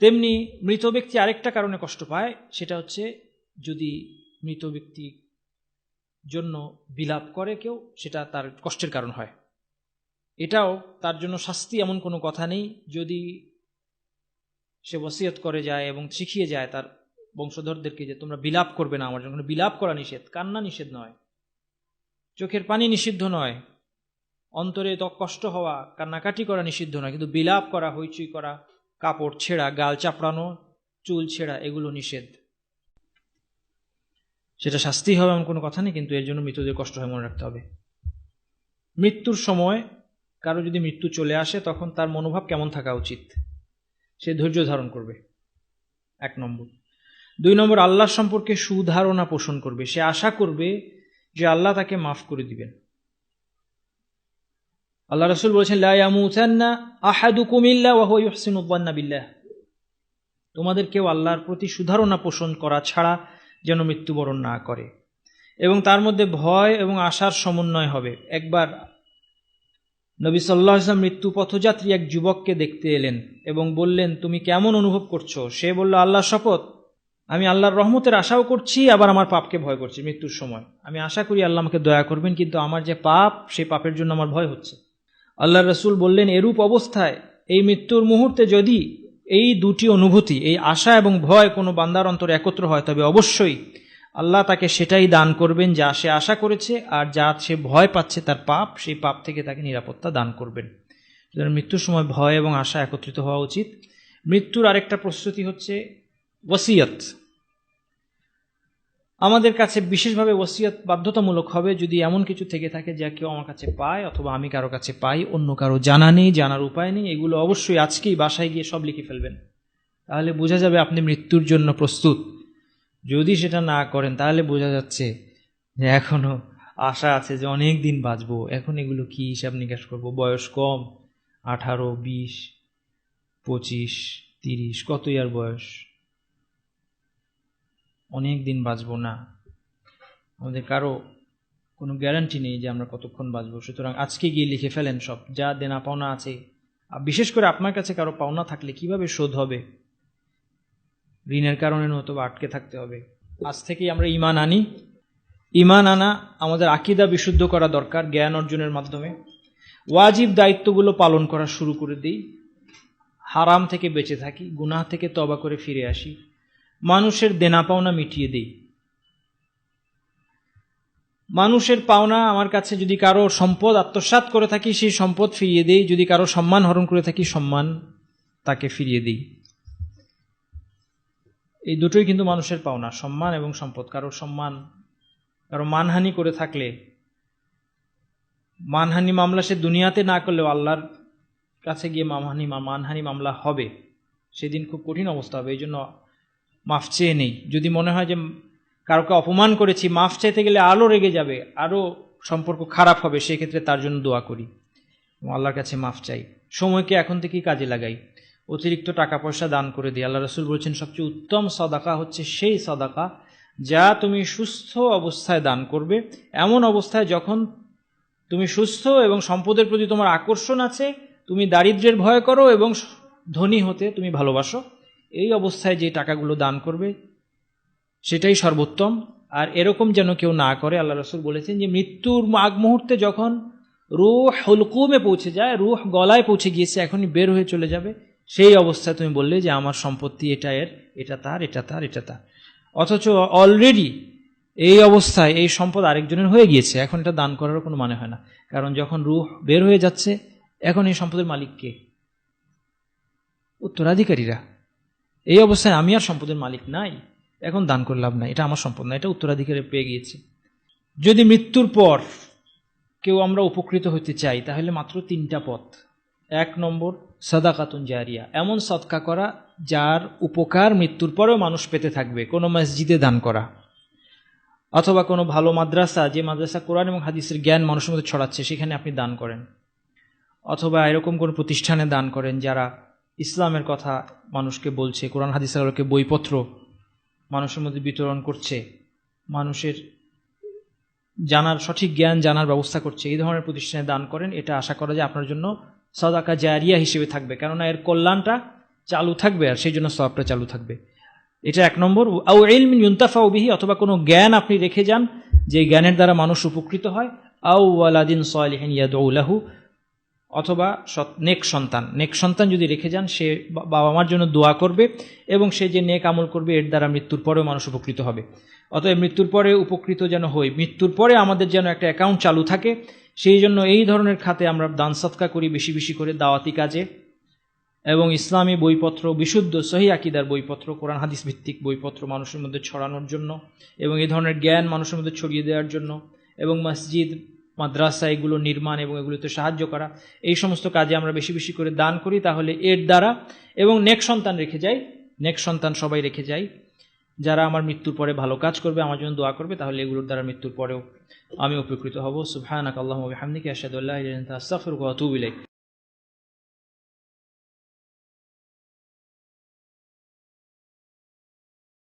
তেমনি মৃত ব্যক্তি আরেকটা কারণে কষ্ট পায়, সেটা হচ্ছে যদি মৃত ব্যক্তির জন্য বিলাপ করে কেউ, সেটা তার কষ্টের কারণ হয়। এটাও তার জন্য শাস্তি এমন কোনো কথা নেই, যদি সে ওসিয়ত করে যায় এবং শিখিয়ে যায় তার বংশধরদেরকে যে তোমরা বিলাপ করবে না আমার জন্য। বিলাপ করা নিষেধ, কান্না নিষেধ নয়, চোখের পানি নিষিদ্ধ নয়, অন্তরে কষ্ট হওয়া, কান্নাকাটি করা নিষিদ্ধ নয়, কিন্তু বিলাপ করা, হইচই করা, কাপড় ছেঁড়া, গাল চাপড়ানো, চুল ছেঁড়া, এগুলো নিষেধ। সেটা শাস্তি হবে এমন কোনো কথা নেই, কিন্তু এর জন্য মৃতদের কষ্ট হয়, মনে রাখতে হবে। মৃত্যুর সময় কারো যদি মৃত্যু চলে আসে, তখন তার মনোভাব কেমন থাকা উচিত? সে ধৈর্য ধারণ করবে, 1 নম্বর। 2 নম্বর, আল্লাহ সম্পর্কে সুধারণা পোষণ করবে। সে আশা করবে যে আল্লাহ তাকে মাফ করে দিবেন। আল্লাহ রাসূল বলেছেন, লা ইয়ামুতান্না আহাদুকুম ইল্লা ওয়া হুয়া ইহসিনু যান্না বিল্লাহ। তোমাদের কেউ আল্লাহর প্রতি সুধারণা পোষণ করা ছাড়া যেন মৃত্যুবরণ না করে, এবং তার মধ্যে ভয় এবং আশার সমন্বয় হবে। একবার নবী সাল্লাল্লাহু আলাইহি ওয়াসাল্লাম মৃত্যু পথযাত্রী এক যুবককে দেখতে এলেন এবং বললেন, তুমি কেমন অনুভব করছো? সে বলল, আল্লাহর শপথ, আমি আল্লাহর রহমতের আশাও করছি, আবার আমার পাপকে ভয় করছি। মৃত্যুর সময় আমি আশা করি আল্লাহ আমাকে দয়া করবেন, কিন্তু আমার যে পাপ, সেই পাপের জন্য আমার ভয় হচ্ছে। আল্লাহ রাসূল বললেন, এরূপ অবস্থায় এই মৃত্যুর মুহূর্তে যদি এই দুটি অনুভূতি, এই আশা এবং ভয় কোনো বান্দার অন্তরে একত্র হয়, তবে অবশ্যই আল্লাহ তাকে সেটাই দান করবেন যা সে আশা করেছে, আর যা সে ভয় পাচ্ছে তার পাপ, সেই পাপ থেকে তাকে নিরাপত্তা দান করবেন। মৃত্যুর সময় ভয় এবং আশা একত্রিত হওয়া উচিত। মৃত্যুর আরেকটা প্রস্তুতি হচ্ছে ওসিয়ত। আমাদের কাছে বিশেষভাবে ওসিয়ত বাধ্যতামূলক হবে যদি এমন কিছু থেকে থাকে যা কেউ আমার কাছে পায় অথবা আমি কারো কাছে পাই, অন্য কারো জানা নেই, জানার উপায় নেই। এগুলো অবশ্যই আজকেই বাসায় গিয়ে সব লিখে ফেলবেন, তাহলে বোঝা যাবে আপনি মৃত্যুর জন্য প্রস্তুত। যদি সেটা না করেন, তাহলে বোঝা যাচ্ছে যে এখনো আশা আছে যে অনেক দিন বাঁচবো। এখন এগুলো কি হিসাব নিকাশ করবো? বয়স কম, 18, 20, 25, 30, কতই আর বয়স, অনেক দিন বাঁচবো না। আমাদের কারো কোনো গ্যারান্টি নেই যে আমরা কতক্ষণ বাঁচবো। সুতরাং আজকে গিয়ে লিখে ফেলেন সব, যা দেনা পাওনা আছে। বিশেষ করে আপনার কাছে কারো পাওনা থাকলে কিভাবে শোধ হবে, ঋণের কারণে নয়তো আটকে থাকতে হবে। আজ থেকেই আমরা ঈমান আনি। ঈমান আনা আমাদের আকীদা বিশুদ্ধ করা দরকার জ্ঞান অর্জনের মাধ্যমে। ওয়াজিব দায়িত্বগুলো পালন করা শুরু করে দিই, হারাম থেকে বেঁচে থাকি, গুনাহ থেকে তওবা করে ফিরে আসি, মানুষের দেনা পাওনা মিটিয়ে দিই। মানুষের পাওনা আমার কাছে, যদি কারো সম্পদ আত্মসাৎ করে থাকি সেই সম্পদ ফিরিয়ে দেই, যদি কারো সম্মান হরণ করে থাকি সম্মান তাকে ফিরিয়ে দিই। এই দুটোই কিন্তু মানুষের পাওনা, সম্মান এবং সম্পদ। কারো সম্মান, কারো মানহানি করে থাকলে, মানহানি মামলা সে দুনিয়াতে না করলেও আল্লাহর কাছে গিয়ে মানহানি মামলা হবে, সেদিন খুব কঠিন অবস্থা হবে। এই জন্য মাফ চেয়ে নেই। যদি মনে হয় যে কারোকে অপমান করেছি, মাফ চাইতে গেলে আরও রেগে যাবে, আরও সম্পর্ক খারাপ হবে, সেক্ষেত্রে তার জন্য দোয়া করি এবং আল্লাহর কাছে মাফ চাই। সময়কে এখন থেকেই কাজে লাগাই, অতিরিক্ত টাকা পয়সা দান করে দিই। আল্লাহ রাসূল বলেছেন, সবচেয়ে উত্তম সাদাকা হচ্ছে সেই সাদাকা যা তুমি সুস্থ অবস্থায় দান করবে, এমন অবস্থায় যখন তুমি সুস্থ এবং সম্পদের প্রতি তোমার আকর্ষণ আছে, তুমি দারিদ্র্যের ভয় করো এবং ধনী হতে তুমি ভালোবাসো। এই অবস্থায় যে টাকাগুলো দান করবে সেটাই সর্বোত্তম। আর এরকম যেন কেউ না করে। আল্লাহ রাসূল বলেছেন যে মৃত্যুর আগ মুহূর্তে যখন রূহ হুলকুমে পৌঁছে যায়, রূহ গলায় পৌঁছে গিয়েছে, এখনই বের হয়ে চলে যাবে, সেই অবস্থায় তুমি বললে যে আমার সম্পত্তি এটা এর, এটা তার, এটা তার, এটা তার, অথচ অলরেডি এই অবস্থায় এই সম্পদ আরেকজনের হয়ে গিয়েছে, এখন এটা দান করারও কোনো মানে হয় না। কারণ যখন রূহ বের হয়ে যাচ্ছে, এখন এই সম্পদের মালিক কে? উত্তরাধিকারীরা। এই অবস্থায় আমি আর সম্পদের মালিক নাই, এখন দান করে লাভ নাই, এটা আমার সম্পদ না, এটা উত্তরাধিকারী পেয়ে গিয়েছে। যদি মৃত্যুর পর কেউ আমরা উপকৃত হতে চাই, তাহলে মাত্র 3টা পথ। 1 নম্বর সাদাকাতুন জারিয়া, এমন সদকা করা যার উপকার মৃত্যুর পরেও মানুষ পেতে থাকবে। কোনো মসজিদে দান করা, অথবা কোনো ভালো মাদ্রাসা, যে মাদ্রাসা কোরআন এবং হাদিসের জ্ঞান মানুষের মধ্যে ছড়াচ্ছে, সেখানে আপনি দান করেন। অথবা এরকম কোনো প্রতিষ্ঠানে দান করেন যারা ইসলামের কথা মানুষকে বলছে, কোরআন হাদিসের আলোকে বইপত্র মানুষের মধ্যে বিতরণ করছে, মানুষের জানার সঠিক জ্ঞান জানার ব্যবস্থা করছে, এই ধরনের প্রতিষ্ঠানে দান করেন। এটা আশা করা যায় আপনার জন্য সাদাকা জারিয়া হিসেবে থাকবে, কেননা এর কল্যাণটা চালু থাকবে আর সেই জন্য সওয়াবটা চালু থাকবে। এটা 1 নম্বর। আও ইলমিন ইউনতাফাউ বিহি, অথবা কোনো জ্ঞান আপনি রেখে যান যে জ্ঞানের দ্বারা মানুষ উপকৃত হয়। আও ওয়ালাদিন সালিহিন ইয়াদউ লাহু, অথবা নেক সন্তান। নেক সন্তান যদি রেখে যান, সে বাবা মার জন্য দোয়া করবে এবং সে যে নেক আমল করবে এর দ্বারা মৃত্যুর পরেও মানুষ উপকৃত হবে। অতএব মৃত্যুর পরে উপকৃত যেন হই, মৃত্যুর পরে আমাদের যেন একটা অ্যাকাউন্ট চালু থাকে, সেই জন্য এই ধরনের খাতে আমরা দান সদকা করি বেশি বেশি করে, দাওয়াতি কাজে এবং ইসলামী বইপত্র, বিশুদ্ধ সহিহ আকীদার বইপত্র, কোরআন হাদিস ভিত্তিক বইপত্র মানুষের মধ্যে ছড়ানোর জন্য এবং এই ধরনের জ্ঞান মানুষের মধ্যে ছড়িয়ে দেওয়ার জন্য, এবং মসজিদ মাদ্রাসা এগুলো নির্মাণ এবং এগুলোতে সাহায্য করা, এই সমস্ত কাজে আমরা বেশি বেশি করে দান করি। তাহলে এর দ্বারা, এবং নেক সন্তান রেখে যাই, নেক সন্তান সবাই রেখে যাই যারা আমার মৃত্যুর পরে ভালো কাজ করবে, আমার জন্য দোয়া করবে, তাহলে এগুলোর দ্বারা মৃত্যুর পরেও আমি উপকৃত হব। সুবহানাকাল্লাহুম্মা ওয়া বিহামদিকা আশহাদু আল্লা ইলাহা ইল্লা আনতা আস্তাগফিরুকা ওয়া আতুবু ইলাইক।